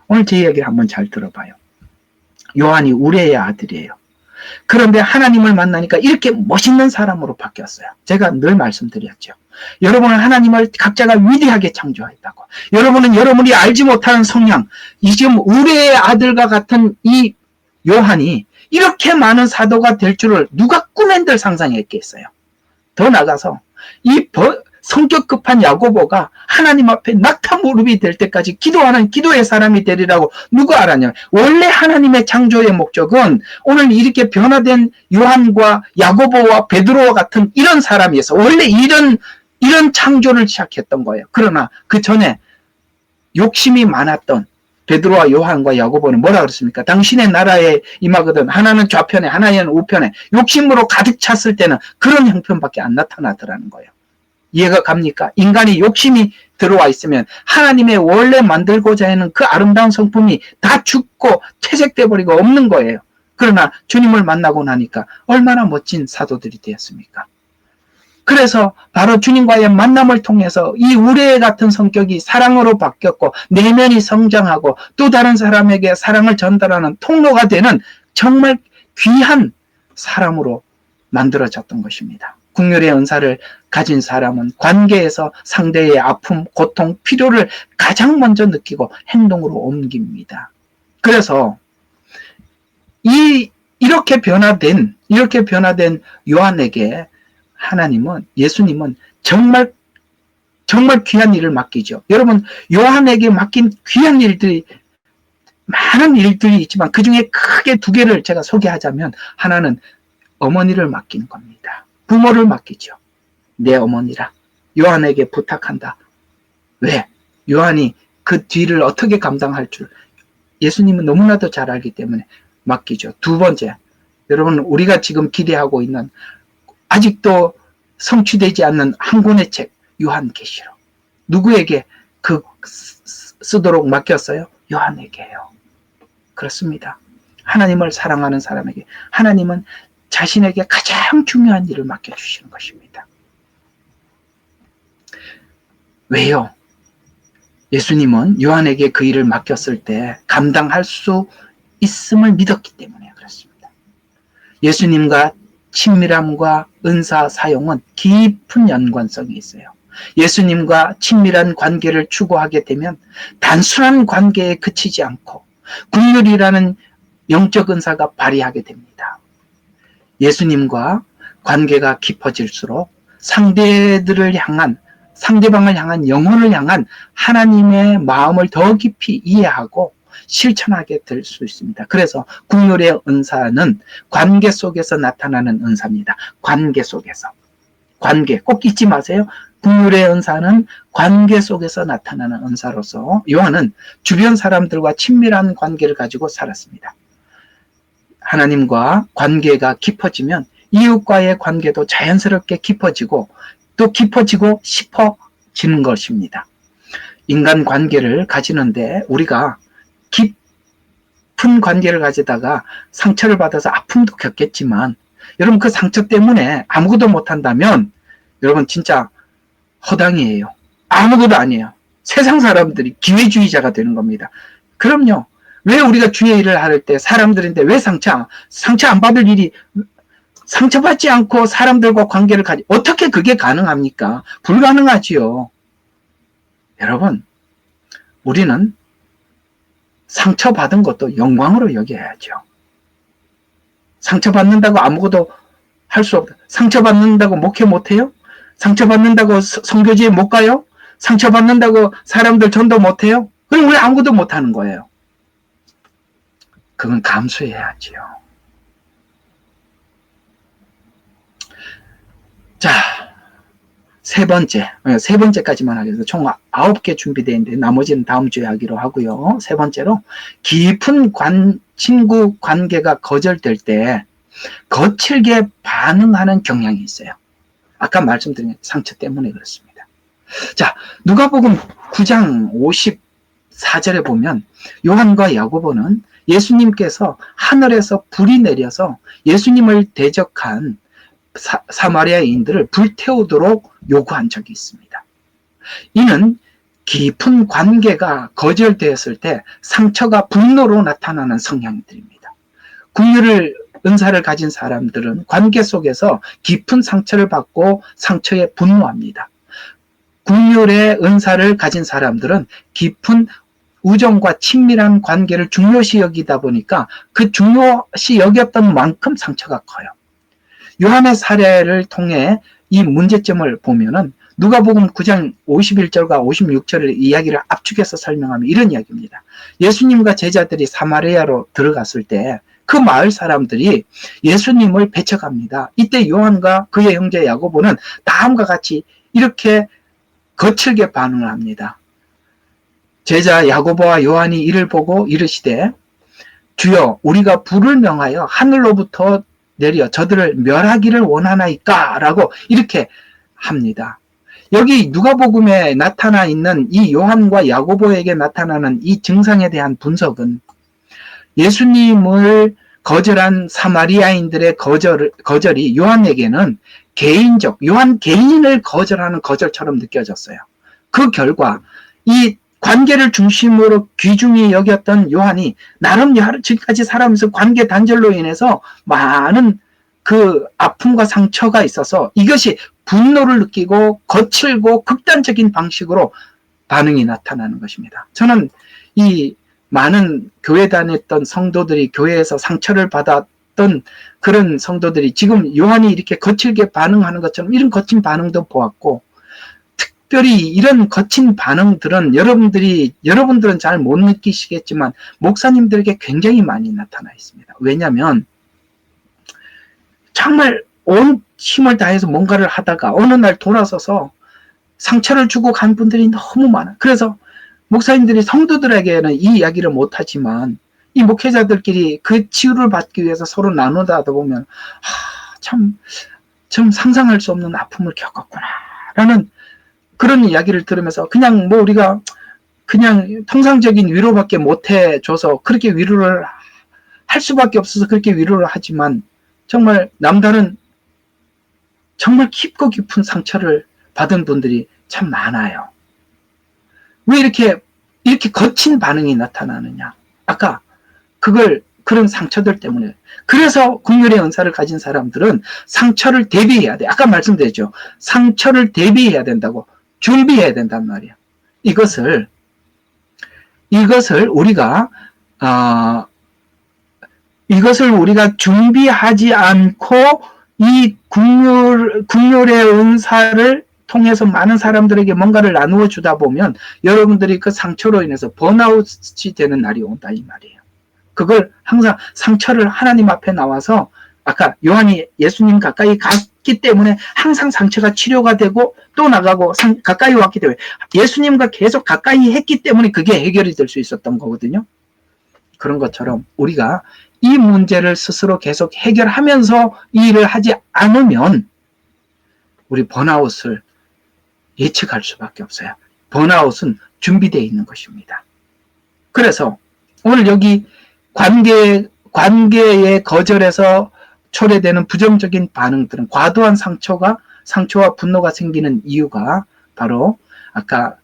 오늘 제 이야기를 한번 잘 들어봐요. 요한이 우레의 아들이에요. 그런데 하나님을 만나니까 이렇게 멋있는 사람으로 바뀌었어요. 제가 늘 말씀드렸죠. 여러분은 하나님을 각자가 위대하게 창조했다고. 여러분은 여러분이 알지 못하는 성향, 이 지금 우레의 아들과 같은 이 요한이 이렇게 많은 사도가 될 줄을 누가 꿈엔들 상상했겠어요. 더 나가서 이 성격 급한 야고보가 하나님 앞에 낙타 무릎이 될 때까지 기도하는 기도의 사람이 되리라고 누가 알았냐. 원래 하나님의 창조의 목적은 오늘 이렇게 변화된 요한과 야고보와 베드로와 같은 이런 사람이어서 원래 이런 창조를 시작했던 거예요. 그러나 그 전에 욕심이 많았던 베드로와 요한과 야고보는 뭐라 그랬습니까? 당신의 나라에 임하거든 하나는 좌편에 하나는 우편에 욕심으로 가득 찼을 때는 그런 형편밖에 안 나타나더라는 거예요. 이해가 갑니까? 인간이 욕심이 들어와 있으면 하나님의 원래 만들고자 하는 그 아름다운 성품이 다 죽고 퇴색돼 버리고 없는 거예요. 그러나 주님을 만나고 나니까 얼마나 멋진 사도들이 되었습니까? 그래서 바로 주님과의 만남을 통해서 이 우레 같은 성격이 사랑으로 바뀌었고 내면이 성장하고 또 다른 사람에게 사랑을 전달하는 통로가 되는 정말 귀한 사람으로 만들어졌던 것입니다. 국률의 은사를 가진 사람은 관계에서 상대의 아픔, 고통, 필요를 가장 먼저 느끼고 행동으로 옮깁니다. 그래서 이렇게 변화된 요한에게 예수님은 정말 귀한 일을 맡기죠. 여러분, 요한에게 맡긴 귀한 일들이 많은 일들이 있지만 그 중에 크게 두 개를 제가 소개하자면 하나는 어머니를 맡기는 겁니다. 부모를 맡기죠. 내 어머니라. 요한에게 부탁한다. 왜? 요한이 그 뒤를 어떻게 감당할 줄 예수님은 너무나도 잘 알기 때문에 맡기죠. 두 번째, 여러분 우리가 지금 기대하고 있는 아직도 성취되지 않는 한 권의 책, 요한계시록. 누구에게 쓰도록 맡겼어요? 요한에게요. 그렇습니다. 하나님을 사랑하는 사람에게 하나님은 자신에게 가장 중요한 일을 맡겨주시는 것입니다. 왜요? 예수님은 요한에게 그 일을 맡겼을 때 감당할 수 있음을 믿었기 때문에 그렇습니다. 예수님과 친밀함과 은사 사용은 깊은 연관성이 있어요. 예수님과 친밀한 관계를 추구하게 되면 단순한 관계에 그치지 않고 국률이라는 영적 은사가 발휘하게 됩니다. 예수님과 관계가 깊어질수록 상대방을 향한 영혼을 향한 하나님의 마음을 더 깊이 이해하고 실천하게 될 수 있습니다. 그래서 국률의 은사는 관계 속에서 나타나는 은사입니다. 관계 속에서. 관계 꼭 잊지 마세요. 국률의 은사는 관계 속에서 나타나는 은사로서 요한은 주변 사람들과 친밀한 관계를 가지고 살았습니다. 하나님과 관계가 깊어지면 이웃과의 관계도 자연스럽게 깊어지고 또 깊어지고 싶어지는 것입니다. 인간 관계를 가지는데 우리가 깊은 관계를 가지다가 상처를 받아서 아픔도 겪겠지만 여러분 그 상처 때문에 아무것도 못한다면 여러분 진짜 허당이에요. 아무것도 아니에요. 세상 사람들이 기회주의자가 되는 겁니다. 그럼요. 왜 우리가 주의 일을 할 때 사람들인데 왜 상처 안 받을 일이 상처받지 않고 사람들과 관계를 어떻게 그게 가능합니까? 불가능하지요. 여러분, 우리는 상처받은 것도 영광으로 여겨야죠. 상처받는다고 아무것도 할 수 없다. 상처받는다고 목회 못해요? 상처받는다고 선교지에 못 가요? 상처받는다고 사람들 전도 못해요? 그럼 왜 아무것도 못하는 거예요? 그건 감수해야지요. 자, 세 번째까지만 하겠습니다. 총 9개 준비되어 있는데 나머지는 다음 주에 하기로 하고요. 세 번째로 깊은 친구 관계가 거절될 때 거칠게 반응하는 경향이 있어요. 아까 말씀드린 상처 때문에 그렇습니다. 자, 누가복음 9장 54절에 보면 요한과 야고보는 예수님께서 하늘에서 불이 내려서 예수님을 대적한 사마리아인들을 불태우도록 요구한 적이 있습니다. 이는 깊은 관계가 거절되었을 때 상처가 분노로 나타나는 성향들입니다. 국률을 은사를 가진 사람들은 관계 속에서 깊은 상처를 받고 상처에 분노합니다. 국률의 은사를 가진 사람들은 깊은 우정과 친밀한 관계를 중요시 여기다 보니까 그 중요시 여겼던 만큼 상처가 커요. 요한의 사례를 통해 이 문제점을 보면은 누가복음 9장 51절과 56절의 이야기를 압축해서 설명하면 이런 이야기입니다. 예수님과 제자들이 사마리아로 들어갔을 때 그 마을 사람들이 예수님을 배척합니다. 이때 요한과 그의 형제 야고보는 다음과 같이 이렇게 거칠게 반응을 합니다. 제자 야고보와 요한이 이를 보고 이르시되 주여 우리가 불을 명하여 하늘로부터 내려 저들을 멸하기를 원하나이까? 라고 이렇게 합니다. 여기 누가복음에 나타나 있는 이 요한과 야고보에게 나타나는 이 증상에 대한 분석은 예수님을 거절한 사마리아인들의 거절이 요한에게는 개인적, 요한 개인을 거절하는 거절처럼 느껴졌어요. 그 결과 이 관계를 중심으로 귀중히 여겼던 요한이 나름 지금까지 살아오면서 관계 단절로 인해서 많은 그 아픔과 상처가 있어서 이것이 분노를 느끼고 거칠고 극단적인 방식으로 반응이 나타나는 것입니다. 저는 이 많은 교회 다녔던 성도들이 교회에서 상처를 받았던 그런 성도들이 지금 요한이 이렇게 거칠게 반응하는 것처럼 이런 거친 반응도 보았고, 특별히 이런 거친 반응들은 여러분들은 잘 못 느끼시겠지만 목사님들에게 굉장히 많이 나타나 있습니다. 왜냐하면 정말 온 힘을 다해서 뭔가를 하다가 어느 날 돌아서서 상처를 주고 간 분들이 너무 많아요. 그래서 목사님들이 성도들에게는 이 이야기를 못하지만 이 목회자들끼리 그 치유를 받기 위해서 서로 나누다 보면 참 상상할 수 없는 아픔을 겪었구나 라는 그런 이야기를 들으면서 그냥 우리가 그냥 통상적인 위로밖에 못 해줘서 그렇게 위로를 할 수밖에 없어서 그렇게 위로를 하지만 정말 남다른 정말 깊고 깊은 상처를 받은 분들이 참 많아요. 왜 이렇게 거친 반응이 나타나느냐? 아까 그런 상처들 때문에. 그래서 긍휼의 은사를 가진 사람들은 상처를 대비해야 돼. 아까 말씀드렸죠. 상처를 대비해야 된다고. 준비해야 된단 말이야. 이것을 우리가 준비하지 않고 이 긍휼의 은사를 통해서 많은 사람들에게 뭔가를 나누어 주다 보면 여러분들이 그 상처로 인해서 번아웃이 되는 날이 온다 이 말이에요. 그걸 항상 상처를 하나님 앞에 나와서 아까 요한이 예수님 가까이 갔기 때문에 항상 상처가 치료가 되고 또 나가고 가까이 왔기 때문에 예수님과 계속 가까이 했기 때문에 그게 해결이 될 수 있었던 거거든요. 그런 것처럼 우리가 이 문제를 스스로 계속 해결하면서 이 일을 하지 않으면 우리 번아웃을 예측할 수밖에 없어요. 번아웃은 준비되어 있는 것입니다. 그래서 오늘 여기 관계의 거절에서 초래되는 부정적인 반응들은 과도한 상처와 분노가 생기는 이유가 바로 아까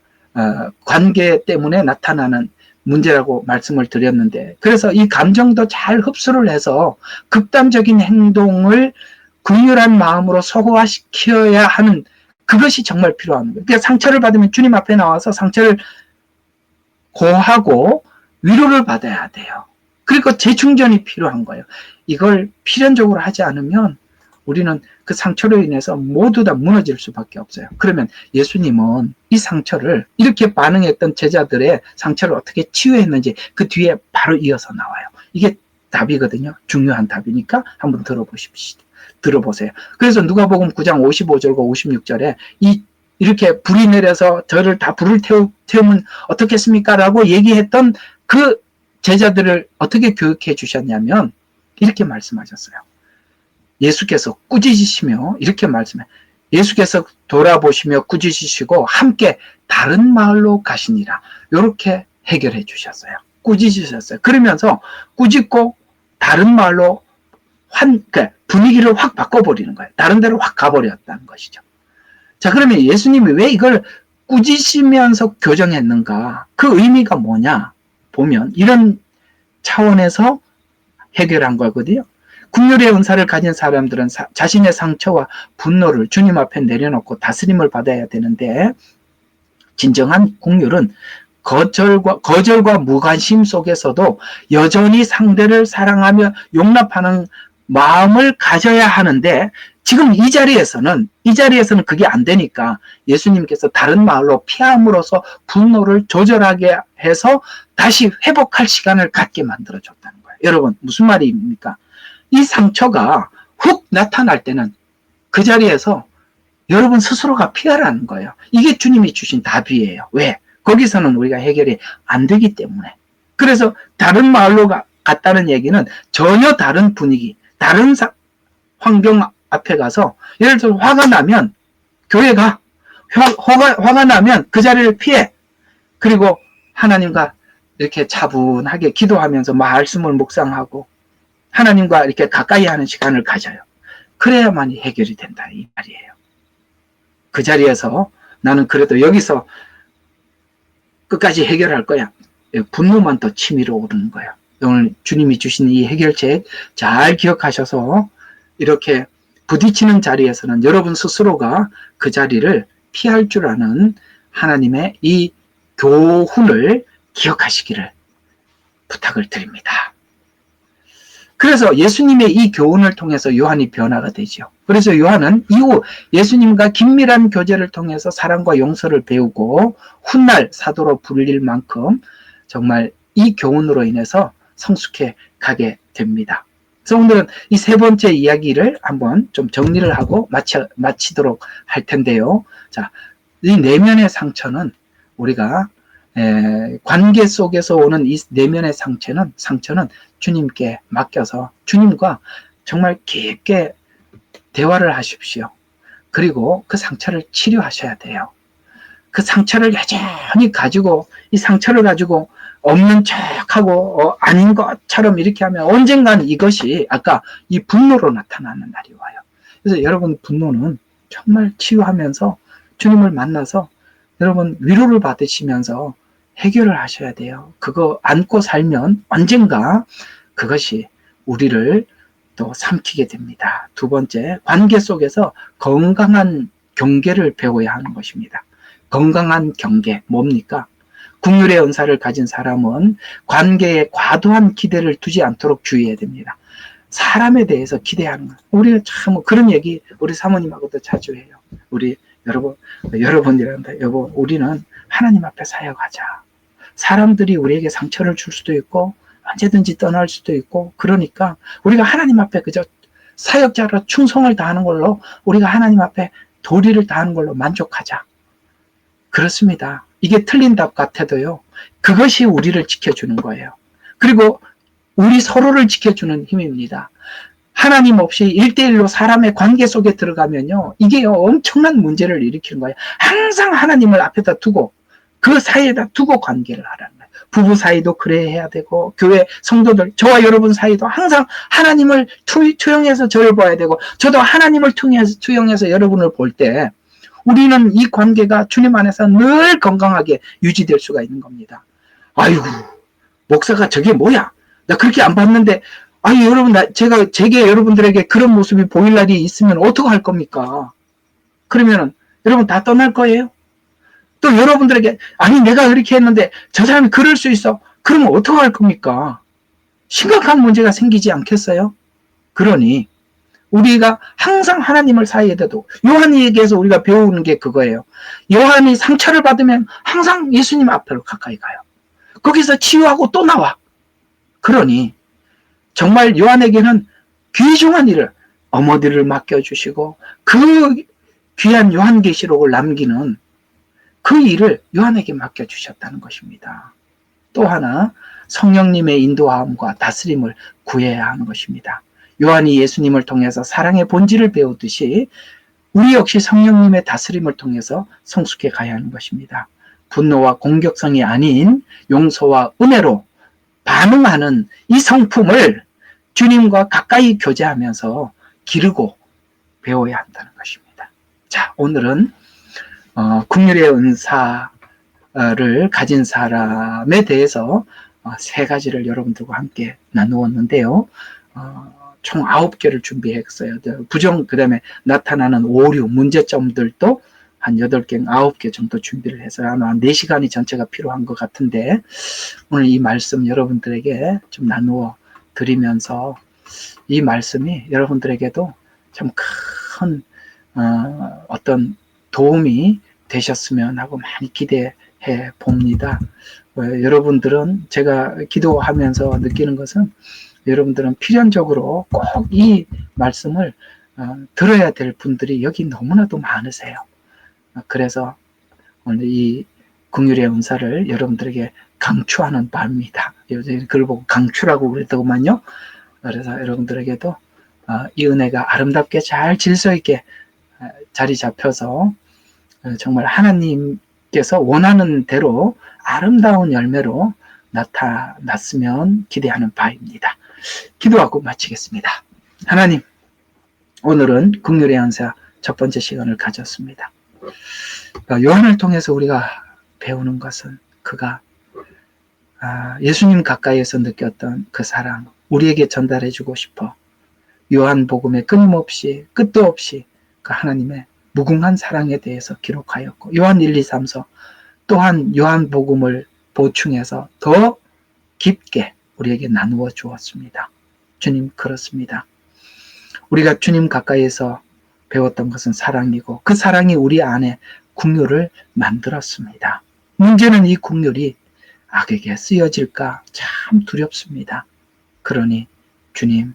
관계 때문에 나타나는 문제라고 말씀을 드렸는데, 그래서 이 감정도 잘 흡수를 해서 극단적인 행동을 긍휼한 마음으로 소화시켜야 하는 그것이 정말 필요한 거예요. 그러니까 상처를 받으면 주님 앞에 나와서 상처를 고하고 위로를 받아야 돼요. 그리고 재충전이 필요한 거예요. 이걸 필연적으로 하지 않으면 우리는 그 상처로 인해서 모두 다 무너질 수밖에 없어요. 그러면 예수님은 이 상처를 이렇게 반응했던 제자들의 상처를 어떻게 치유했는지 그 뒤에 바로 이어서 나와요. 이게 답이거든요. 중요한 답이니까 한번 들어보세요. 그래서 누가복음 9장 55절과 56절에 이렇게 불이 내려서 저를 다 불을 태우면 어떻겠습니까? 라고 얘기했던 그 제자들을 어떻게 교육해 주셨냐면 이렇게 말씀하셨어요. 예수께서 꾸짖으시며 이렇게 말씀해. 예수께서 돌아보시며 꾸짖으시고 함께 다른 마을로 가시니라. 이렇게 해결해 주셨어요. 꾸짖으셨어요. 그러면서 꾸짖고 다른 마을로 분위기를 확 바꿔버리는 거예요. 다른 데로 확 가버렸다는 것이죠. 자, 그러면 예수님이 왜 이걸 꾸짖으면서 교정했는가? 그 의미가 뭐냐? 보면 이런 차원에서 해결한 거거든요. 긍휼의 은사를 가진 사람들은 자신의 상처와 분노를 주님 앞에 내려놓고 다스림을 받아야 되는데, 진정한 긍휼은 거절과 무관심 속에서도 여전히 상대를 사랑하며 용납하는 마음을 가져야 하는데, 지금 이 자리에서는 그게 안 되니까 예수님께서 다른 마을로 피함으로써 분노를 조절하게 해서 다시 회복할 시간을 갖게 만들어줬다는 거예요. 여러분, 무슨 말입니까? 이 상처가 훅 나타날 때는 그 자리에서 여러분 스스로가 피하라는 거예요. 이게 주님이 주신 답이에요. 왜? 거기서는 우리가 해결이 안 되기 때문에. 그래서 다른 마을로 갔다는 얘기는 전혀 다른 분위기, 다른 환경 앞에 가서, 예를 들어 화가 나면 교회가, 화가 나면 그 자리를 피해. 그리고 하나님과 이렇게 차분하게 기도하면서 말씀을 묵상하고 하나님과 이렇게 가까이 하는 시간을 가져요. 그래야만이 해결이 된다, 이 말이에요. 그 자리에서 나는 그래도 여기서 끝까지 해결할 거야. 분노만 더 치밀어 오르는 거예요. 오늘 주님이 주신 이 해결책 잘 기억하셔서 이렇게 부딪히는 자리에서는 여러분 스스로가 그 자리를 피할 줄 아는 하나님의 이 교훈을 기억하시기를 부탁을 드립니다. 그래서 예수님의 이 교훈을 통해서 요한이 변화가 되죠. 그래서 요한은 이후 예수님과 긴밀한 교제를 통해서 사랑과 용서를 배우고 훗날 사도로 불릴 만큼 정말 이 교훈으로 인해서 성숙해 가게 됩니다. 그래서 오늘은 이 세 번째 이야기를 한번 좀 정리를 하고 마치도록 할 텐데요. 자, 이 내면의 상처는 우리가 관계 속에서 오는 이 내면의 상처는 주님께 맡겨서 주님과 정말 깊게 대화를 하십시오. 그리고 그 상처를 치료하셔야 돼요. 그 상처를 여전히 가지고 이 상처를 가지고 없는 척하고 아닌 것처럼 이렇게 하면 언젠간 이것이 아까 이 분노로 나타나는 날이 와요. 그래서 여러분 분노는 정말 치유하면서 주님을 만나서 여러분 위로를 받으시면서 해결을 하셔야 돼요. 그거 안고 살면 언젠가 그것이 우리를 또 삼키게 됩니다. 두 번째, 관계 속에서 건강한 경계를 배워야 하는 것입니다. 건강한 경계, 뭡니까? 국률의 은사를 가진 사람은 관계에 과도한 기대를 두지 않도록 주의해야 됩니다. 사람에 대해서 기대하는 것. 우리가 참 그런 얘기 우리 사모님하고도 자주 해요. 우리 여러분이란다. 여보, 우리는 하나님 앞에 사역하자. 사람들이 우리에게 상처를 줄 수도 있고 언제든지 떠날 수도 있고 그러니까 우리가 하나님 앞에 그저 사역자로 충성을 다하는 걸로 우리가 하나님 앞에 도리를 다하는 걸로 만족하자. 그렇습니다. 이게 틀린 답 같아도요. 그것이 우리를 지켜주는 거예요. 그리고 우리 서로를 지켜주는 힘입니다. 하나님 없이 1대1로 사람의 관계 속에 들어가면요. 이게 엄청난 문제를 일으키는 거예요. 항상 하나님을 앞에다 두고 그 사이에다 두고 관계를 하라는 거예요. 부부 사이도 그래야 해야 되고 교회 성도들 저와 여러분 사이도 항상 하나님을 투영해서 저를 봐야 되고 저도 하나님을 투영해서 여러분을 볼 때 우리는 이 관계가 주님 안에서 늘 건강하게 유지될 수가 있는 겁니다. 아이고 목사가 저게 뭐야? 나 그렇게 안 봤는데 아니 여러분 제게 여러분들에게 그런 모습이 보일 날이 있으면 어떻게 할 겁니까? 그러면은 여러분 다 떠날 거예요? 또 여러분들에게 아니 내가 그렇게 했는데 저 사람이 그럴 수 있어. 그러면 어떻게 할 겁니까? 심각한 문제가 생기지 않겠어요? 그러니 우리가 항상 하나님을 사이에다 두고 요한에게서 우리가 배우는 게 그거예요. 요한이 상처를 받으면 항상 예수님 앞으로 가까이 가요. 거기서 치유하고 또 나와. 그러니 정말 요한에게는 귀중한 일을 어머니를 맡겨주시고 그 귀한 요한계시록을 남기는 그 일을 요한에게 맡겨주셨다는 것입니다. 또 하나 성령님의 인도함과 다스림을 구해야 하는 것입니다. 요한이 예수님을 통해서 사랑의 본질을 배우듯이 우리 역시 성령님의 다스림을 통해서 성숙해 가야 하는 것입니다. 분노와 공격성이 아닌 용서와 은혜로 반응하는 이 성품을 주님과 가까이 교제하면서 기르고 배워야 한다는 것입니다. 자, 오늘은 긍휼의 은사를 가진 사람에 대해서 세 가지를 여러분들과 함께 나누었는데요. 총 9개를 준비했어요. 그 다음에 나타나는 오류, 문제점들도 한 8개, 9개 정도 준비를 해서 아마 4시간이 전체가 필요한 것 같은데 오늘 이 말씀 여러분들에게 좀 나누어 드리면서 이 말씀이 여러분들에게도 참 큰 어떤 도움이 되셨으면 하고 많이 기대해 봅니다. 여러분들은 제가 기도하면서 느끼는 것은 여러분들은 필연적으로 꼭 이 말씀을 들어야 될 분들이 여기 너무나도 많으세요. 그래서 오늘 이 긍휼의 은사를 여러분들에게 강추하는 바입니다. 요즘 그걸 보고 강추라고 그랬더구만요. 그래서 여러분들에게도 이 은혜가 아름답게 잘 질서 있게 자리 잡혀서 정말 하나님께서 원하는 대로 아름다운 열매로 나타났으면 기대하는 바입니다. 기도하고 마치겠습니다. 하나님, 오늘은 긍휼의 은사 첫 번째 시간을 가졌습니다. 요한을 통해서 우리가 배우는 것은 그가 예수님 가까이에서 느꼈던 그 사랑, 우리에게 전달해주고 싶어 요한복음에 끊임없이 끝도 없이 그 하나님의 무궁한 사랑에 대해서 기록하였고, 요한 1, 2, 3서 또한 요한복음을 보충해서 더 깊게 우리에게 나누어 주었습니다. 주님, 그렇습니다. 우리가 주님 가까이에서 배웠던 것은 사랑이고 그 사랑이 우리 안에 긍휼을 만들었습니다. 문제는 이 긍휼이 악에게 쓰여질까 참 두렵습니다. 그러니 주님,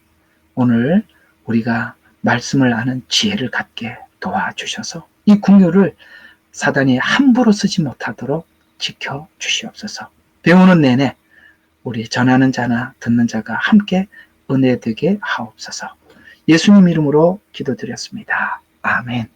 오늘 우리가 말씀을 아는 지혜를 갖게 도와주셔서 이 긍휼을 사단이 함부로 쓰지 못하도록 지켜주시옵소서. 배우는 내내 우리 전하는 자나 듣는 자가 함께 은혜 되게 하옵소서. 예수님 이름으로 기도드렸습니다. 아멘.